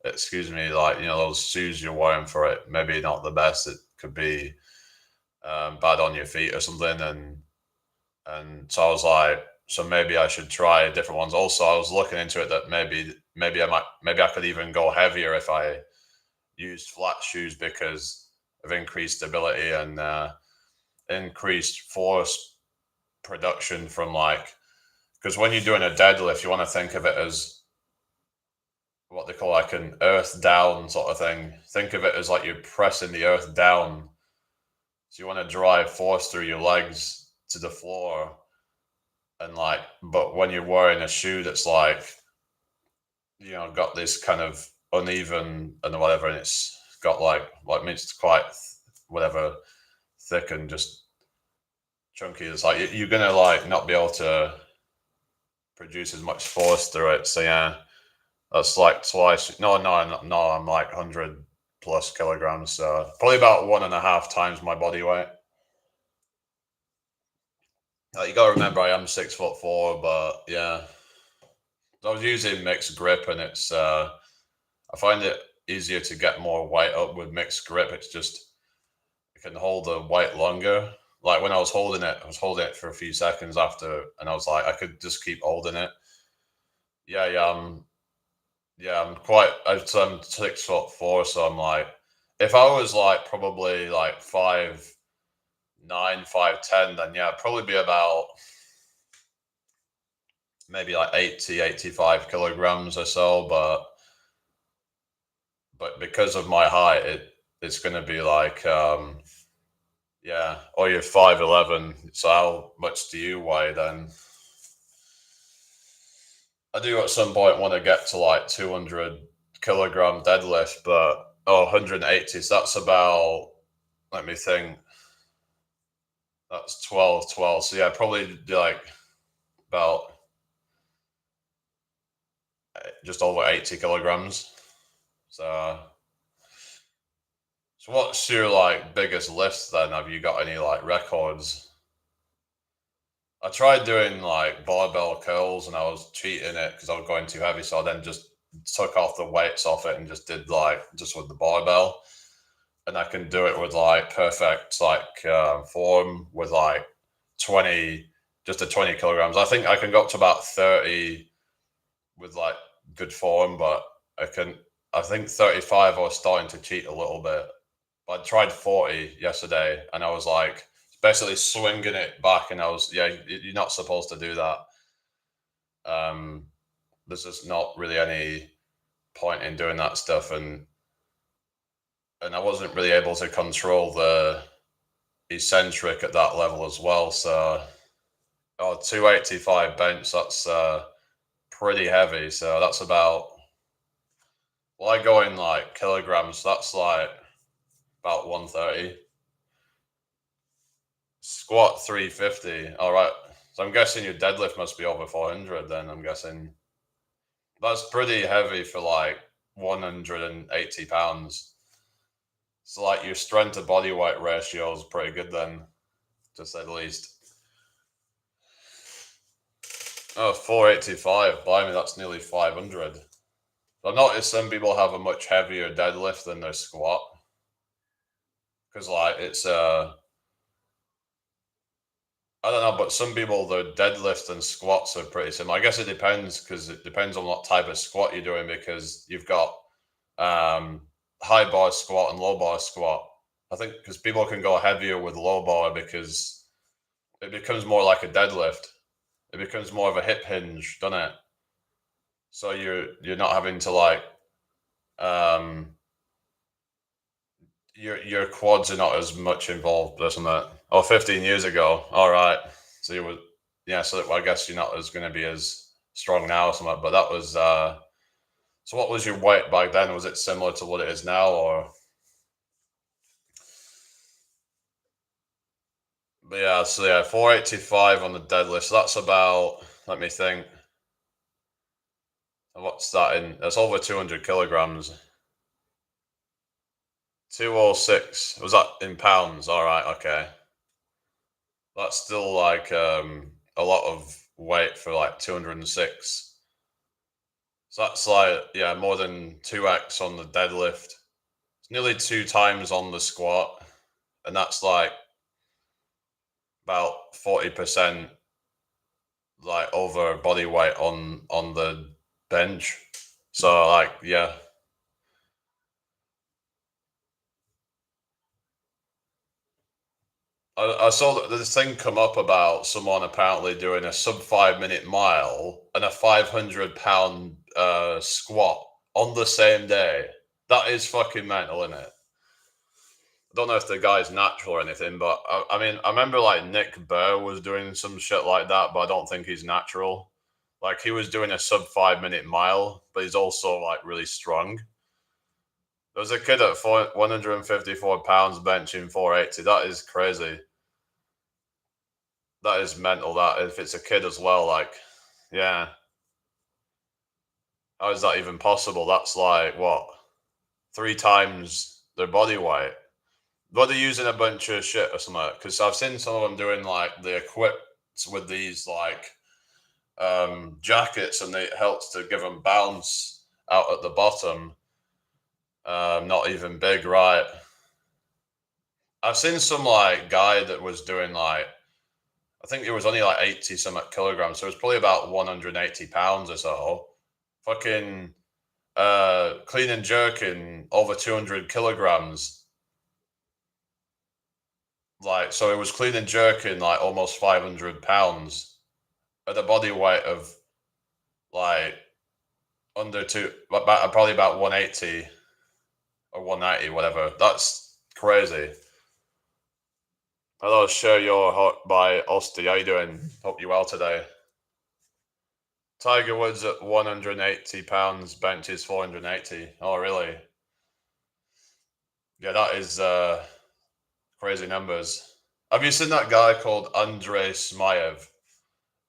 A: "Excuse me, like those shoes you're wearing for it, maybe not the best. It could be bad on your feet or something." And so I was like, so maybe I should try different ones. Also, I was looking into it that maybe I could even go heavier if I used flat shoes because of increased stability and increased force production from like because when you're doing a deadlift, you want to think of it as what they call like an earth down sort of thing. Think of it as like you're pressing the earth down. So you want to drive force through your legs to the floor and like but when you're wearing a shoe that's like got this kind of uneven and whatever and it's got like means it's quite whatever thick and just chunky, it's like you're gonna like not be able to produce as much force through it. So yeah, that's like twice. No, I'm like 100 plus kilograms, so probably about 1.5 times my body weight. Like, you gotta remember I am 6'4", but yeah, I was using mixed grip, and it's I find it easier to get more weight up with mixed grip. It's just it can hold the weight longer. Like when I was holding it for a few seconds after, and I was like, I could just keep holding it. Yeah, I'm quite. I'm 6'4", so I'm like, if I was like probably like 5'9", 5'10", then yeah, I'd probably be about maybe like 80, 85 kilograms or so. But because of my height, it's going to be like yeah. Or you're 5'11". So how much do you weigh then? I do at some point want to get to like 200 kilogram deadlift, but 180. So that's about. Let me think. That's 12, 12. So yeah, probably like about just over 80 kilograms. So, so what's your like biggest lifts then? Have you got any like records? I tried doing like barbell curls and I was cheating it because I was going too heavy. So I then just took off the weights off it and just did like just with the barbell. And I can do it with like perfect like form with like 20, just a 20 kilograms. I think I can go up to about 30 with like good form, but I can. I think 35. I was starting to cheat a little bit. I tried 40 yesterday, and I was like basically swinging it back, and I was you're not supposed to do that. Um, there's just not really any point in doing that stuff, and I wasn't really able to control the eccentric at that level as well. So, 285 bench, that's pretty heavy. So that's about well, I go in like kilograms. That's like about 130. Squat 350. All right. So I'm guessing your deadlift must be over 400 then. I'm guessing that's pretty heavy for like 180 pounds. So like your strength to body weight ratio is pretty good then. to say the least. Oh, 485. Blimey, that's nearly 500. I've noticed some people have a much heavier deadlift than their squat. Because, like, it's, I don't know, but some people, their deadlift and squats are pretty similar. I guess it depends, because it depends on what type of squat you're doing, because you've got high bar squat and low bar squat. I think because people can go heavier with low bar because it becomes more like a deadlift. It becomes more of a hip hinge, doesn't it? So you're not having to like um your quads are not as much involved, isn't it? Oh, 15 years ago. All right. So you were yeah, so I guess you're not as gonna be as strong now or something, but that was so what was your weight back then? Was it similar to what it is now or but yeah, so yeah, 485 on the deadlift. So that's about let me think. What's that in? That's over 200 kilograms. 206. Was that in pounds? All right, okay. That's still like a lot of weight for like 206. So that's like yeah, more than 2x on the deadlift. It's nearly two times on the squat, and that's like about 40% like over body weight on the bench. So like yeah, I saw that this thing come up about someone apparently doing a sub 5 minute mile and a 500 pound squat on the same day. That is fucking mental, isn't it? I don't know if the guy's natural or anything, but I mean, I remember like Nick Burr was doing some shit like that, but I don't think he's natural. Like he was doing a sub 5 minute mile, but he's also like really strong. There was a kid at 154 pounds benching 480. That is crazy. That is mental. That if it's a kid as well, like, yeah, how is that even possible? That's like what three times their body weight. But they're using a bunch of shit or something. Because I've seen some of them doing like the equipped with these like jackets, and it helps to give them bounce out at the bottom. Not even big, right? I've seen some like guy that was doing like I think it was only like 80 some kilograms, so it was probably about 180 pounds or so. Fucking clean and jerking over 200 kilograms. Like, so it was clean and jerking like almost 500 pounds at a body weight of like under two, probably about 180 or 190, whatever. That's crazy. Hello, share your heart by Osti. How you doing? Hope you well today. Tiger Woods at 180 pounds benches 480. Oh, really? Yeah, that is crazy numbers. Have you seen that guy called Andrei Smayev?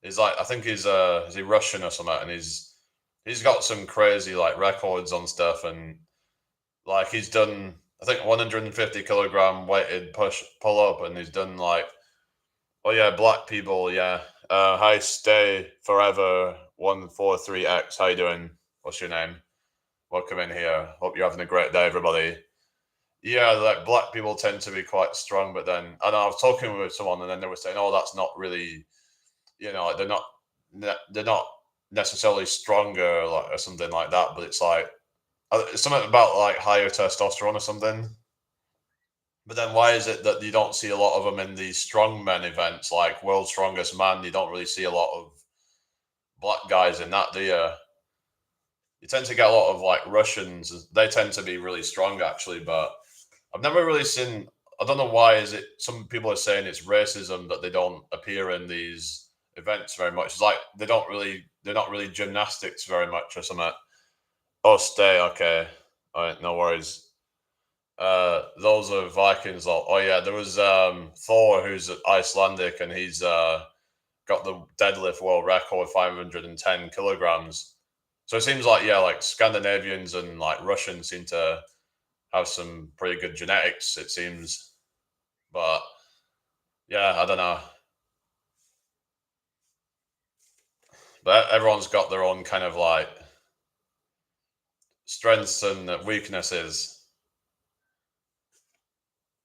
A: He's like, I think he's is he Russian or something, and he's got some crazy like records on stuff, and like he's done I think 150 kilogram weighted pull up, and he's done like oh yeah, black people, yeah. Hi, stay forever 143X. How you doing? What's your name? Welcome in here. Hope you're having a great day, everybody. Yeah, like black people tend to be quite strong, but then I know I was talking with someone, and then they were saying, "Oh, that's not really, like they're not necessarily stronger, like or something like that." But it's like it's something about like higher testosterone or something. But then why is it that you don't see a lot of them in these strongman events, like World's Strongest Man? You don't really see a lot of black guys in that, do you? You tend to get a lot of like Russians. They tend to be really strong, actually, but I've never really seen. I don't know why. Is it some people are saying it's racism that they don't appear in these events very much? It's like they're not really gymnastics very much or something. Oh, stay okay. All right, no worries. Those are Vikings. Oh yeah, there was Thor, who's Icelandic, and he's got the deadlift world record, 510 kilograms. So it seems like yeah, like Scandinavians and like Russians seem to have some pretty good genetics. It seems, but Yeah, I don't know. But everyone's got their own kind of like strengths and weaknesses.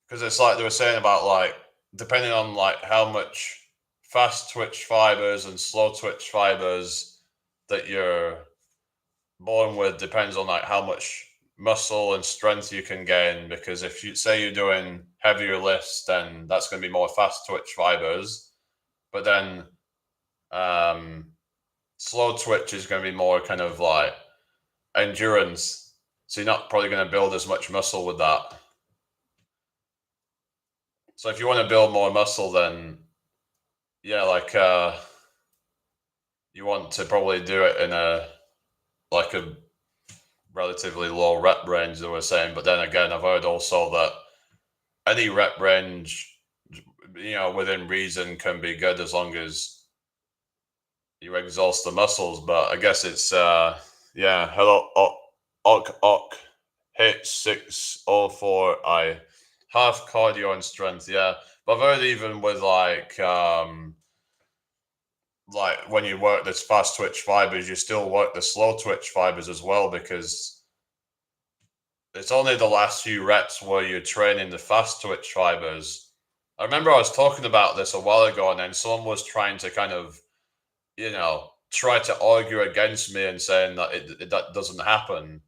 A: Because it's like they were saying about like depending on like how much fast twitch fibers and slow twitch fibers that you're born with depends on like how much muscle and strength you can gain. Because if you say you're doing heavier lifts, then that's going to be more fast twitch fibers. But then slow twitch is going to be more kind of like endurance. So you're not probably going to build as much muscle with that. So if you want to build more muscle, then yeah, like you want to probably do it in a like a relatively low rep range, they were saying. But then again, I've heard also that any rep range, within reason can be good as long as you exhaust the muscles. But I guess it's yeah, hello ok hit 604 I half cardio and strength, yeah. But I've heard even with like when you work this fast twitch fibers, you still work the slow twitch fibers as well, because it's only the last few reps where you're training the fast twitch fibers. I remember I was talking about this a while ago, and then someone was trying to kind of, try to argue against me and saying that that doesn't happen.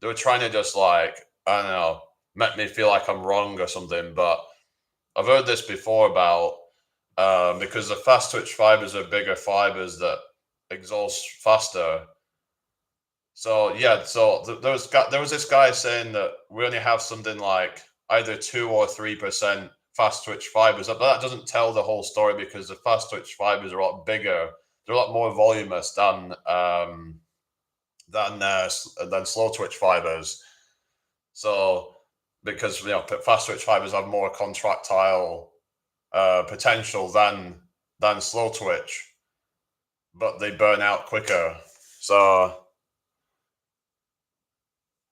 A: They were trying to just like, I don't know, make me feel like I'm wrong or something. But I've heard this before about because the fast twitch fibers are bigger fibers that exhaust faster. So yeah, so there was this guy saying that we only have something like either 2 or 3% fast twitch fibers, but that doesn't tell the whole story, because the fast twitch fibers are a lot bigger. They're a lot more voluminous than slow twitch fibers. So because fast twitch fibers have more contractile potential than slow twitch, but they burn out quicker. So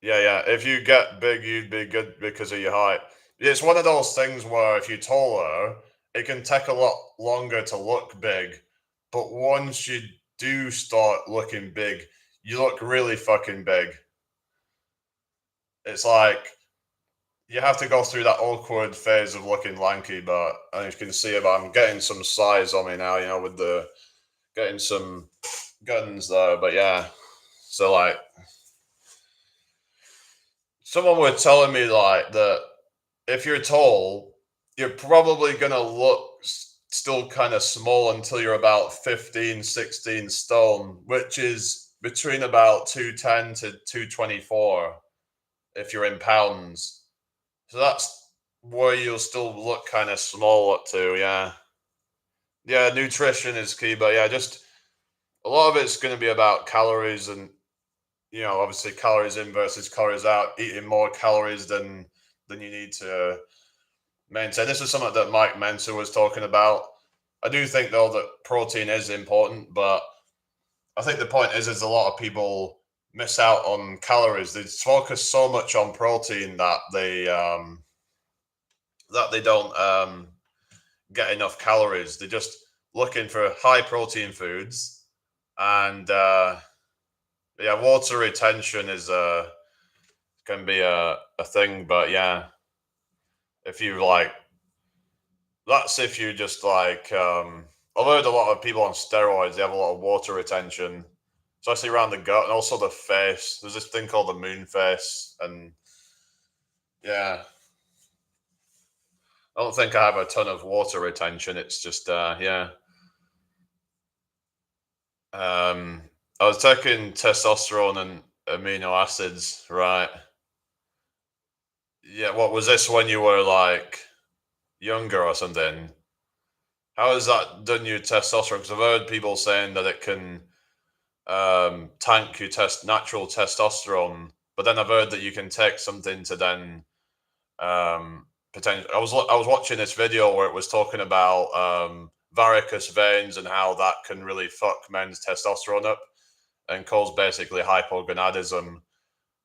A: yeah, yeah. If you get big, you'd be good because of your height. It's one of those things where if you're taller, it can take a lot longer to look big. But once you do start looking big, you look really fucking big. It's like you have to go through that awkward phase of looking lanky, but and you can see it, but I'm getting some size on me now, with the getting some guns there. But yeah. So like someone was telling me like that if you're tall, you're probably going to look still kind of small until you're about 15, 16 stone, which is between about 210 to 224 if you're in pounds. So that's where you'll still look kind of small up to, yeah. Yeah, nutrition is key, but yeah, just a lot of it's going to be about calories and, obviously calories in versus calories out, eating more calories than you need to maintain. This is something that Mike Mentor was talking about. I do think though that protein is important, but I think the point is a lot of people miss out on calories. They focus so much on protein that they don't get enough calories. They're just looking for high protein foods, and yeah, water retention is can be a thing. But yeah, if you like that's if you just like I've heard a lot of people on steroids, they have a lot of water retention, especially around the gut and also the face. There's this thing called the moon face, and yeah. I don't think I have a ton of water retention. It's just yeah. Um I was taking testosterone and amino acids, right? Yeah, what was this when you were like younger or something? How has that done your testosterone? Because I've heard people saying that it can tank your natural testosterone. But then I've heard that you can take something to then potential. I was watching this video where it was talking about varicose veins and how that can really fuck men's testosterone up and cause basically hypogonadism.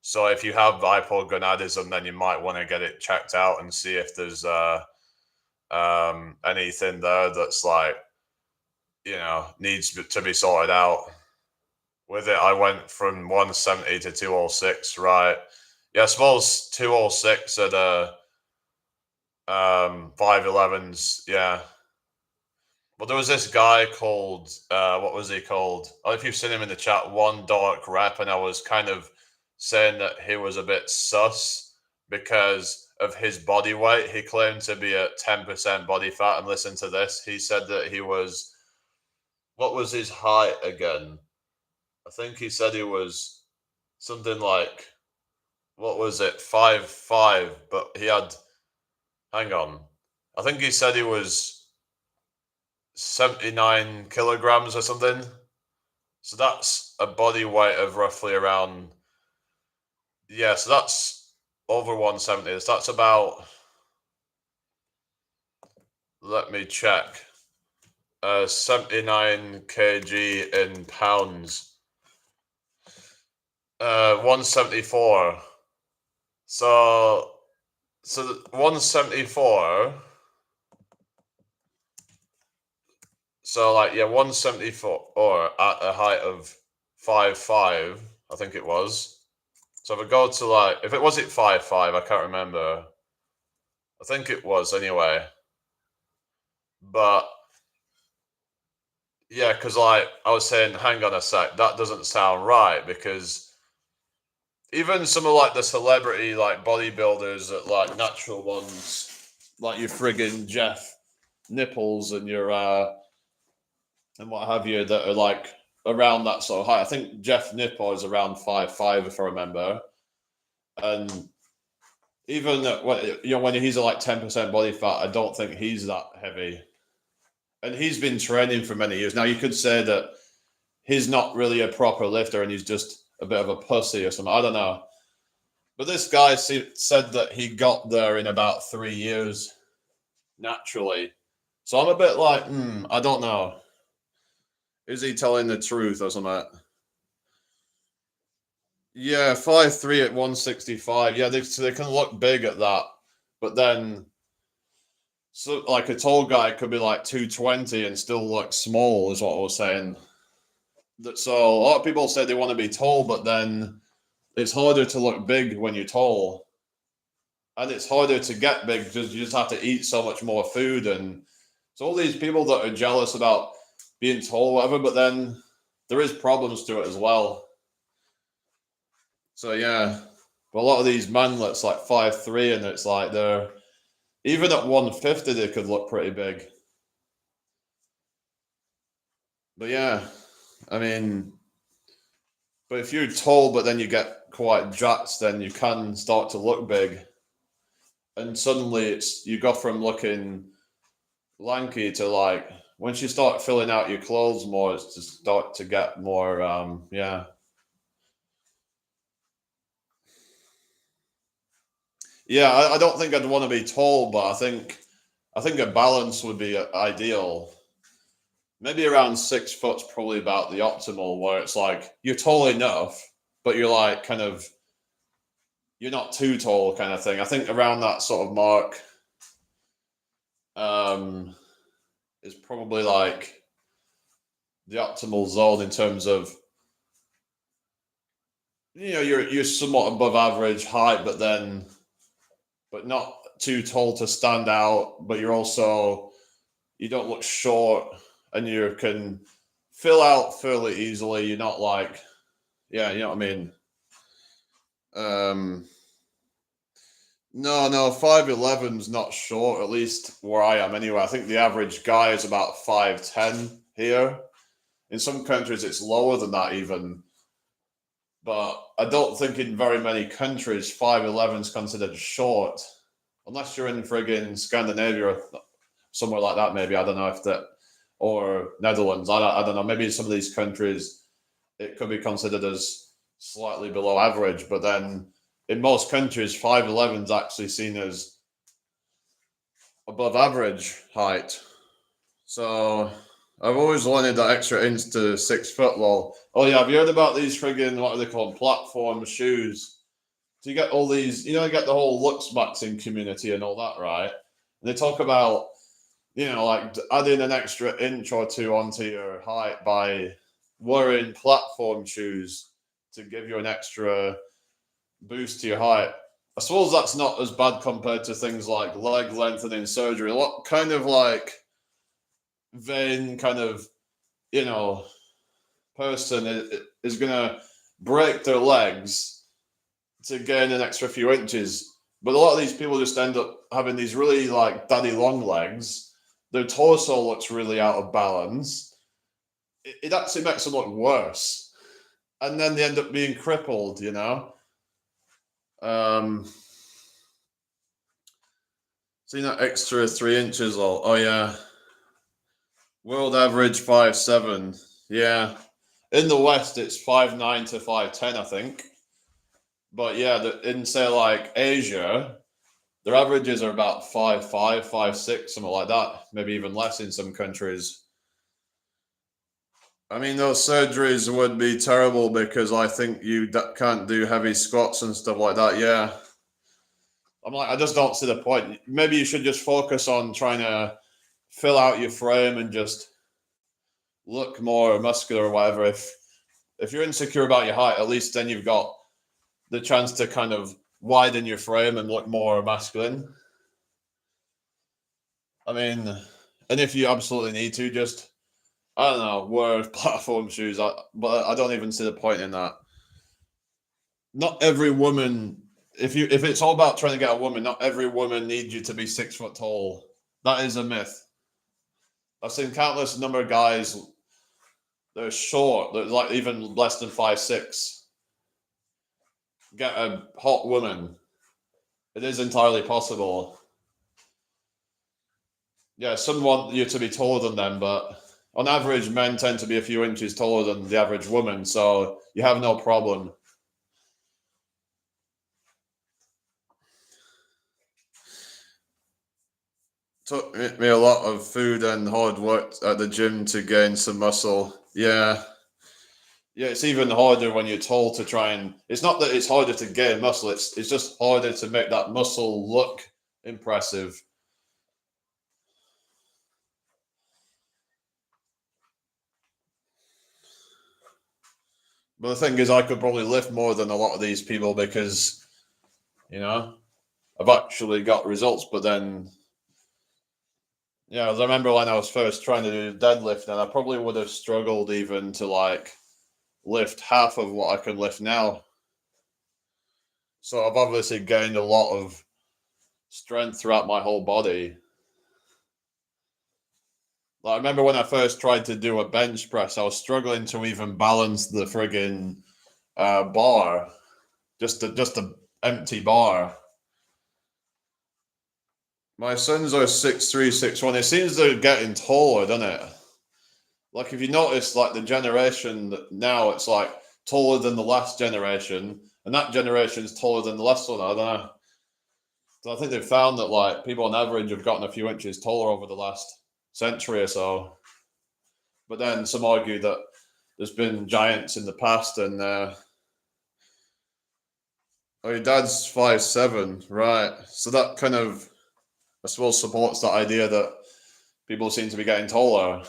A: So if you have hypogonadism, then you might want to get it checked out and see if there's anything there that's like, needs to be sorted out. With it, I went from 170 to 206, right? Yeah, I suppose 206 at 511s, yeah. Well, there was this guy called what was he called? Oh, if you've seen him in the chat, One Dark Rep, and I was kind of saying that he was a bit sus because of his body weight. He claimed to be at 10% body fat, and listen to this. He said that he was, what was his height again? I think he said he was something like, what was it, 5'5", but he had, hang on, I think he said he was 79 kilograms or something. So that's a body weight of roughly around, yeah, so that's over 170. So that's about, let me check, 79 kg in pounds. 174. So 174. So like, yeah, 174 or at a height of 5'5", I think it was. So if I go to like, if it was it 5'5", I can't remember. I think it was anyway. But yeah, because like I was saying, hang on a sec, that doesn't sound right, because even some of like the celebrity like bodybuilders that like natural ones, like your friggin' Jeff Nipples and your and what have you, that are like around that sort of height. I think Jeff Nipple is around 5'5", if I remember. And even when he's at like 10% body fat, I don't think he's that heavy. And he's been training for many years. Now you could say that he's not really a proper lifter and he's just a bit of a pussy or something. I don't know. But this guy said that he got there in about 3 years naturally. So I'm a bit like, I don't know. Is he telling the truth or something? Yeah, 5'3" at 165. Yeah, they can look big at that. But then, so like a tall guy could be like 220 and still look small, is what I was saying. So a lot of people say they want to be tall, but then it's harder to look big when you're tall. And it's harder to get big because you just have to eat so much more food. And so all these people that are jealous about being tall, whatever, but then there is problems to it as well. So yeah, but a lot of these manlets like 5'3", and it's like they're even at 150 they could look pretty big. But yeah, I mean, but if you're tall but then you get quite jacked, then you can start to look big, and suddenly you go from looking lanky to like, once you start filling out your clothes more, it's to start to get more yeah. Yeah, I don't think I'd want to be tall, but I think a balance would be ideal. Maybe around 6 foot's probably about the optimal, where it's like you're tall enough, but you're like kind of, you're not too tall kind of thing. I think around that sort of mark is probably like the optimal zone in terms of, you're somewhat above average height, but not too tall to stand out, but you don't look short, and you can fill out fairly easily. You're not like, yeah, you know what I mean? No, 5'11's not short, at least where I am anyway. I think the average guy is about 5'10 here. In some countries, it's lower than that even. But I don't think in very many countries 5'11 is considered short, unless you're in friggin' Scandinavia or somewhere like that. Maybe, I don't know if that, or Netherlands. I don't know. Maybe in some of these countries it could be considered as slightly below average. But then in most countries, 5'11 is actually seen as above average height. So I've always wanted that extra inch to 6 foot. Lol. Oh yeah, have you heard about these friggin', what are they called, platform shoes? So you get all these, you get the whole Lux Maxing community and all that, right? And they talk about like adding an extra inch or two onto your height by wearing platform shoes to give you an extra boost to your height. I suppose that's not as bad compared to things like leg lengthening surgery. What kind of like vain kind of, you know, person is going to break their legs to gain an extra few inches? But a lot of these people just end up having these really like daddy long legs. Their torso looks really out of balance. It actually makes them look worse. And then they end up being crippled, you know? Um, See that extra 3 inches? Oh yeah, world average 5'7". Yeah, in the West it's 5'9" to 5'10", I think. But yeah, in say like Asia, their averages are about 5'5", 5'6", something like that. Maybe even less in some countries. I mean, those surgeries would be terrible because I think you can't do heavy squats and stuff like that. Yeah, I'm like, I just don't see the point. Maybe you should just focus on trying to fill out your frame and just look more muscular or whatever. If you're insecure about your height, at least then you've got the chance to kind of widen your frame and look more masculine. I mean, and if you absolutely need to, just I don't know, wear platform shoes. But I don't even see the point in that. Not every woman. If it's all about trying to get a woman, not every woman needs you to be 6 foot tall. That is a myth. I've seen countless number of guys that are short, that like even less than 5'6", get a hot woman. It is entirely possible. Yeah, some want you to be taller than them, but on average, men tend to be a few inches taller than the average woman, so you have no problem. Took me a lot of food and hard work at the gym to gain some muscle. Yeah. Yeah, it's even harder when you're tall to try and. It's not that it's harder to gain muscle, it's just harder to make that muscle look impressive. But the thing is, I could probably lift more than a lot of these people because, you know, I've actually got results. But then, yeah, I remember when I was first trying to do deadlift, and I probably would have struggled even to like lift half of what I can lift now. So I've obviously gained a lot of strength throughout my whole body. Like, I remember when I first tried to do a bench press, I was struggling to even balance the friggin' bar, just a empty bar. My sons are 6'3", 6'1". It seems they're getting taller, doesn't it? Like if you notice, like the generation that now, it's like taller than the last generation, and that generation is taller than the last one. I don't know. So I think they've found that like people on average have gotten a few inches taller over the last century or so. But then some argue that there's been giants in the past, and oh, your dad's 5'7", right? So that kind of, I suppose, supports that idea that people seem to be getting taller,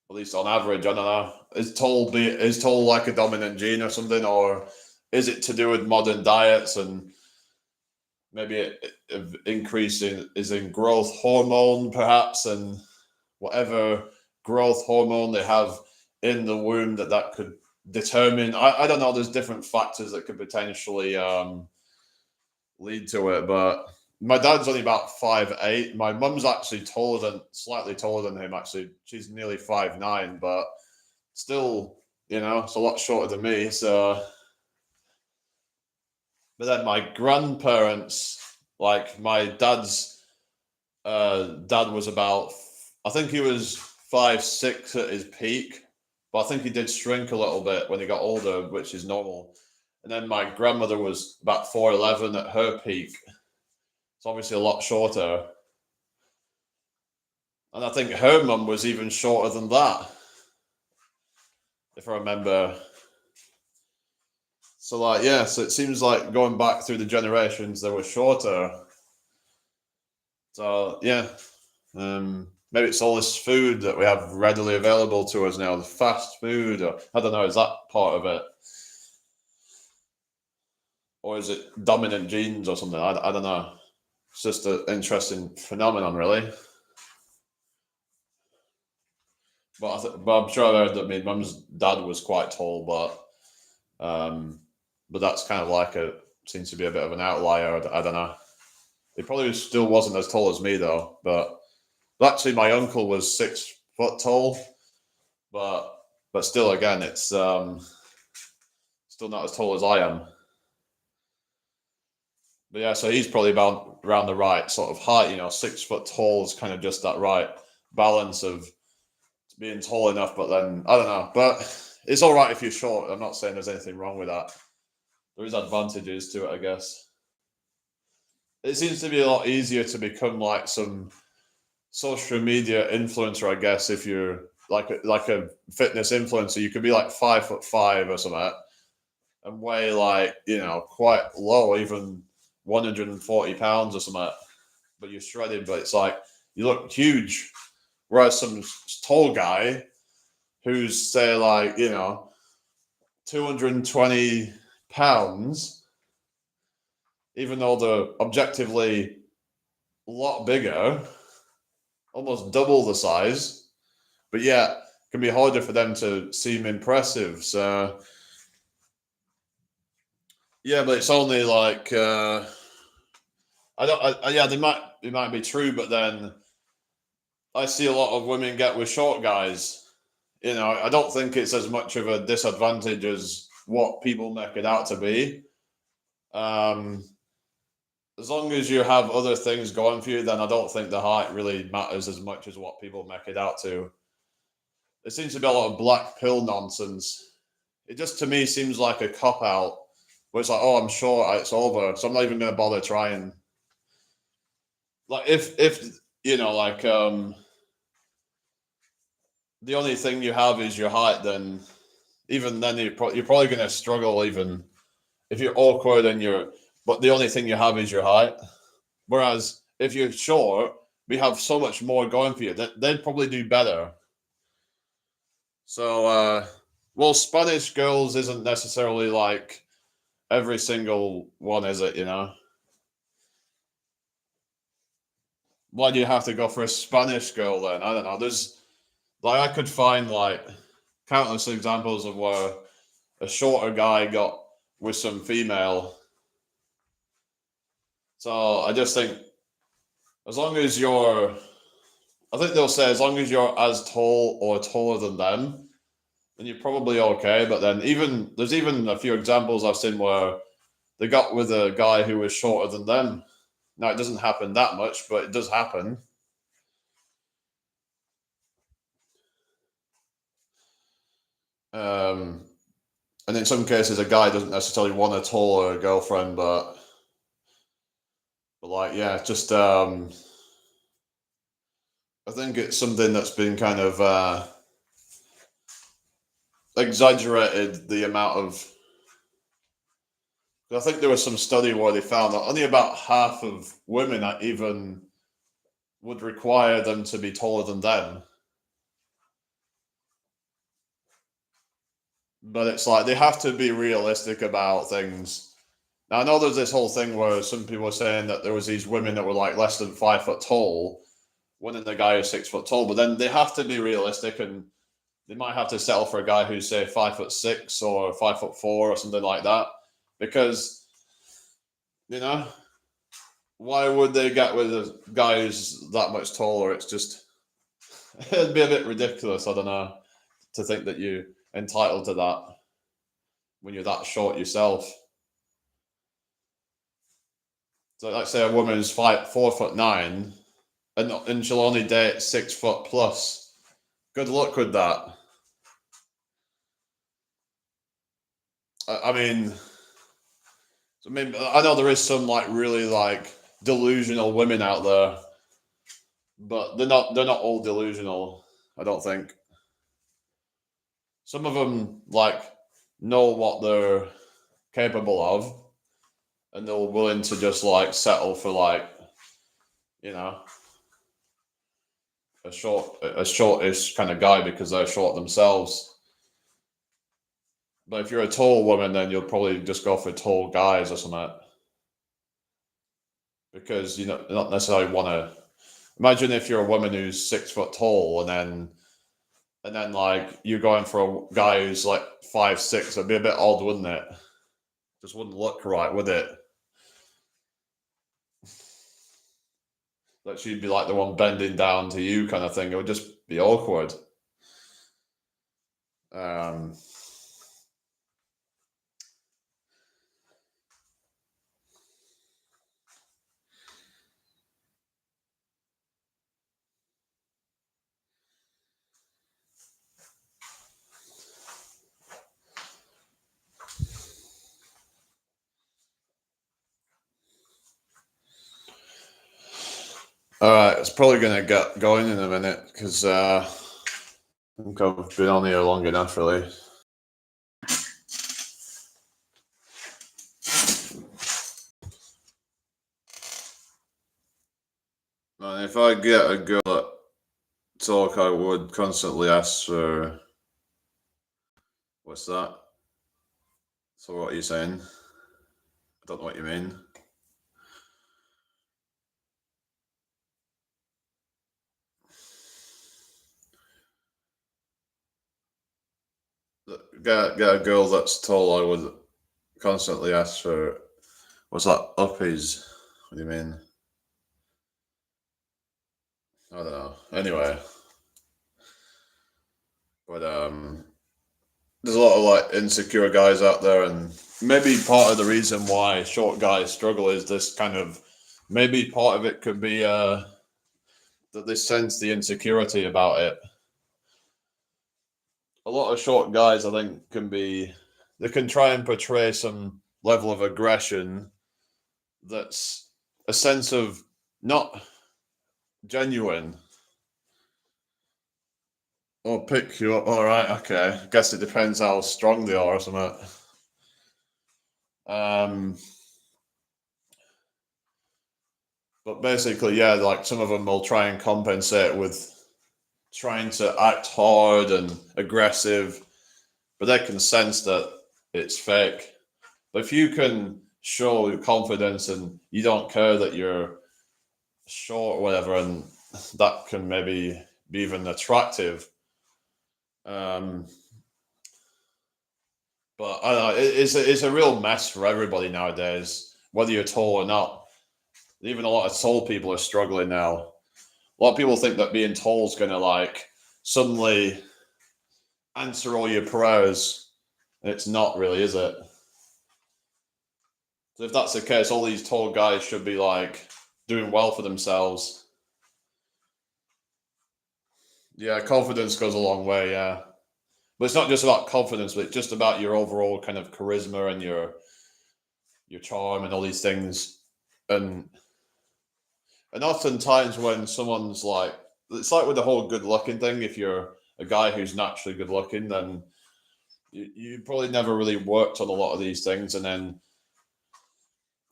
A: at least on average. I don't know. Is tall like a dominant gene or something, or is it to do with modern diets and maybe increase is in growth hormone perhaps, and whatever growth hormone they have in the womb that could determine. I don't know. There's different factors that could potentially lead to it, but my dad's only about 5'8". My mum's actually slightly taller than him. Actually, she's nearly 5'9", but still, it's a lot shorter than me. So, but then my grandparents, like my dad's dad was about, I think he was 5'6" at his peak, but I think he did shrink a little bit when he got older, which is normal. And then my grandmother was about 4'11" at her peak. It's obviously a lot shorter. And I think her mum was even shorter than that, if I remember. So, like, yeah, so it seems like going back through the generations, they were shorter. So, yeah. Maybe it's all this food that we have readily available to us now, the fast food, or I don't know, is that part of it? Or is it dominant genes or something? I don't know. It's just an interesting phenomenon, really. But I'm sure I heard that my mum's dad was quite tall, but that's kind of like seems to be a bit of an outlier. I don't know. He probably still wasn't as tall as me though. But actually, my uncle was 6 foot tall, but still, again, it's still not as tall as I am. But yeah, so he's probably about around the right sort of height. 6 foot tall is kind of just that right balance of being tall enough, but then I don't know. But it's all right if you're short. I'm not saying there's anything wrong with that. There is advantages to it, I guess. It seems to be a lot easier to become like some social media influencer, I guess, if you're like a fitness influencer. You could be like 5'5" or something, and weigh like quite low, even 140 pounds or something. But you're shredded, but it's like you look huge. Whereas some tall guy who's say like 220 pounds, even though they're objectively a lot bigger, almost double the size, but yeah, it can be harder for them to seem impressive. So yeah, but it's only like yeah, it might be true, but then I see a lot of women get with short guys. I don't think it's as much of a disadvantage as what people make it out to be. Um, as long as you have other things going for you, then I don't think the height really matters as much as what people make it out to. There seems to be a lot of black pill nonsense. It just to me seems like a cop out where it's like, oh, I'm short, it's over, so I'm not even going to bother trying. Like if the only thing you have is your height, then even then you're probably going to struggle even if you're awkward but the only thing you have is your height. Whereas if you're short, we have so much more going for you. They'd probably do better. So, well, Spanish girls isn't necessarily like every single one, is it? Why do you have to go for a Spanish girl then? I don't know. There's like I could find like countless examples of where a shorter guy got with some female. So I just think as long as I think they'll say as long as you're as tall or taller than them, then you're probably okay. But then there's even a few examples I've seen where they got with a guy who was shorter than them. Now it doesn't happen that much, but it does happen. Um, and in some cases, a guy doesn't necessarily want a taller girlfriend, but like yeah, just I think it's something that's been kind of exaggerated the amount of. I think there was some study where they found that only about half of women that even would require them to be taller than them. But it's like they have to be realistic about things. Now I know there's this whole thing where some people are saying that there was these women that were like less than 5 foot tall, winning the guy who's 6 foot tall. But then they have to be realistic, and they might have to settle for a guy who's say 5'6" or 5'4" or something like that, because you know why would they get with a guy who's that much taller? It's just it'd be a bit ridiculous. I don't know to think that you're entitled to that when you're that short yourself. So, like, say a woman's 4'9", and she'll only date 6 foot plus. Good luck with that. I mean, I know there is some like really like delusional women out there, but they're not. They're not all delusional. I don't think. Some of them like know what they're capable of, and they're willing to just like settle for like, you know, a shortish kind of guy because they're short themselves. But if you're a tall woman, then you'll probably just go for tall guys or something. Because you know, not necessarily want to imagine if you're a woman who's 6 foot tall and then like you're going for a guy who's like 5'6", it'd be a bit odd, wouldn't it? Just wouldn't look right, would it? That she'd be like the one bending down to you, kind of thing. It would just be awkward. Um, all right, it's probably gonna get going in a minute because I think I've been on here long enough, really. And if I get a girl at talk, I would constantly ask for what's that? So what are you saying? I don't know what you mean. Get a girl that's tall, I would constantly ask for what's that? Uppies? What do you mean? I don't know. Anyway, but there's a lot of like insecure guys out there, and maybe part of the reason why short guys struggle is this kind of. Maybe part of it could be that they sense the insecurity about it. A lot of short guys, I think, they can try and portray some level of aggression that's a sense of not genuine. Or pick you up. All right, okay. I guess it depends how strong they are or something. Um, but basically, yeah, like some of them will try and compensate with trying to act hard and aggressive, but they can sense that it's fake. But if you can show confidence and you don't care that you're short or whatever, and that can maybe be even attractive. Um, but I don't know, it's a real mess for everybody nowadays, whether you're tall or not. Even a lot of tall people are struggling now. A lot of people think that being tall is going to like suddenly answer all your prayers. It's not really, is it? So if that's the case, all these tall guys should be like doing well for themselves. Yeah, confidence goes a long way. Yeah, but it's not just about confidence, but it's just about your overall kind of charisma and your charm and all these things. And oftentimes when someone's like, it's like with the whole good looking thing. If you're a guy who's naturally good looking, then you probably never really worked on a lot of these things, and then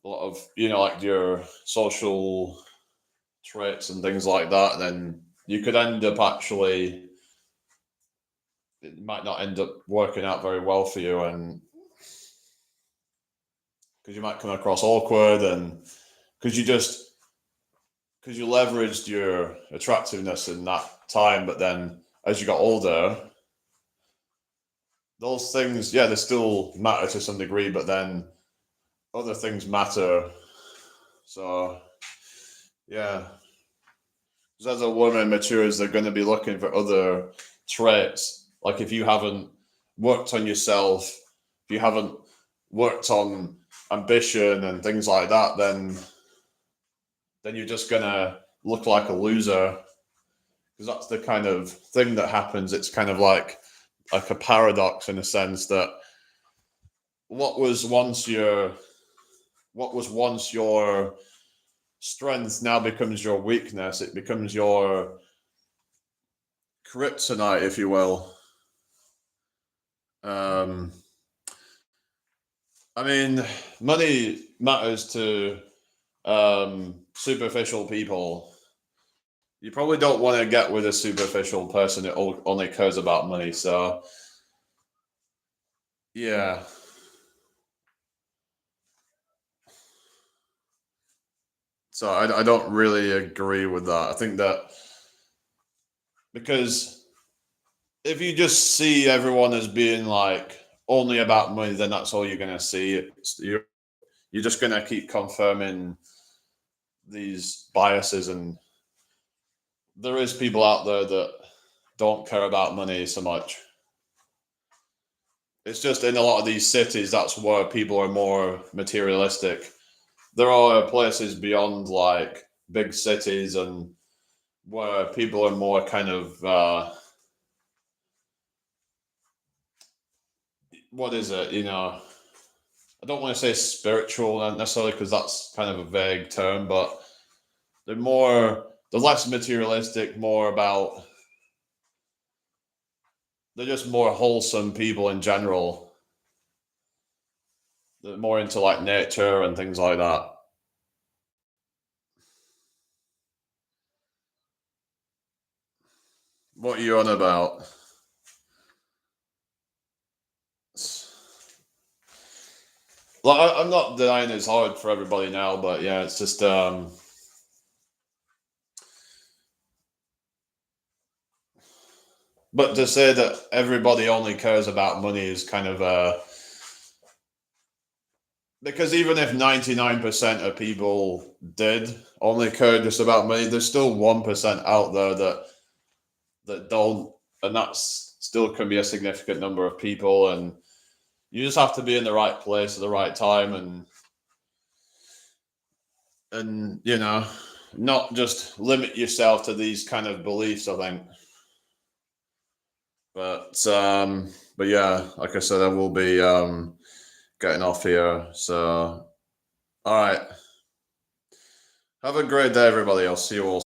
A: a lot of like your social traits and things like that, then you could end up actually it might not end up working out very well for you, and because you might come across awkward, and because you leveraged your attractiveness in that time, but then as you got older, those things, yeah, they still matter to some degree, but then other things matter. So yeah, because as a woman matures, they're going to be looking for other traits. Like if you haven't worked on yourself, if you haven't worked on ambition and things like that, then you're just gonna look like a loser. Because that's the kind of thing that happens. It's kind of like a paradox in a sense that what was once your strength now becomes your weakness. It becomes your kryptonite, if you will. Um, I mean, money matters to superficial people, you probably don't want to get with a superficial person that only cares about money. So, yeah. So I don't really agree with that. I think that because if you just see everyone as being like only about money, then that's all you're gonna see. You're just gonna keep confirming these biases, and there is people out there that don't care about money so much. It's just in a lot of these cities, that's where people are more materialistic. There are places beyond like big cities and where people are more kind of what is it? I don't want to say spiritual necessarily because that's kind of a vague term, but they're less materialistic, more about they're just more wholesome people in general. They're more into like nature and things like that. What are you on about? Like, I'm not denying it's hard for everybody now, but yeah, it's just but to say that everybody only cares about money is kind of because even if 99% of people did only care just about money, there's still 1% out there that don't, and that's still can be a significant number of people, and you just have to be in the right place at the right time, and not just limit yourself to these kind of beliefs, I think. But yeah, like I said, I will be getting off here. So all right. Have a great day, everybody. I'll see you all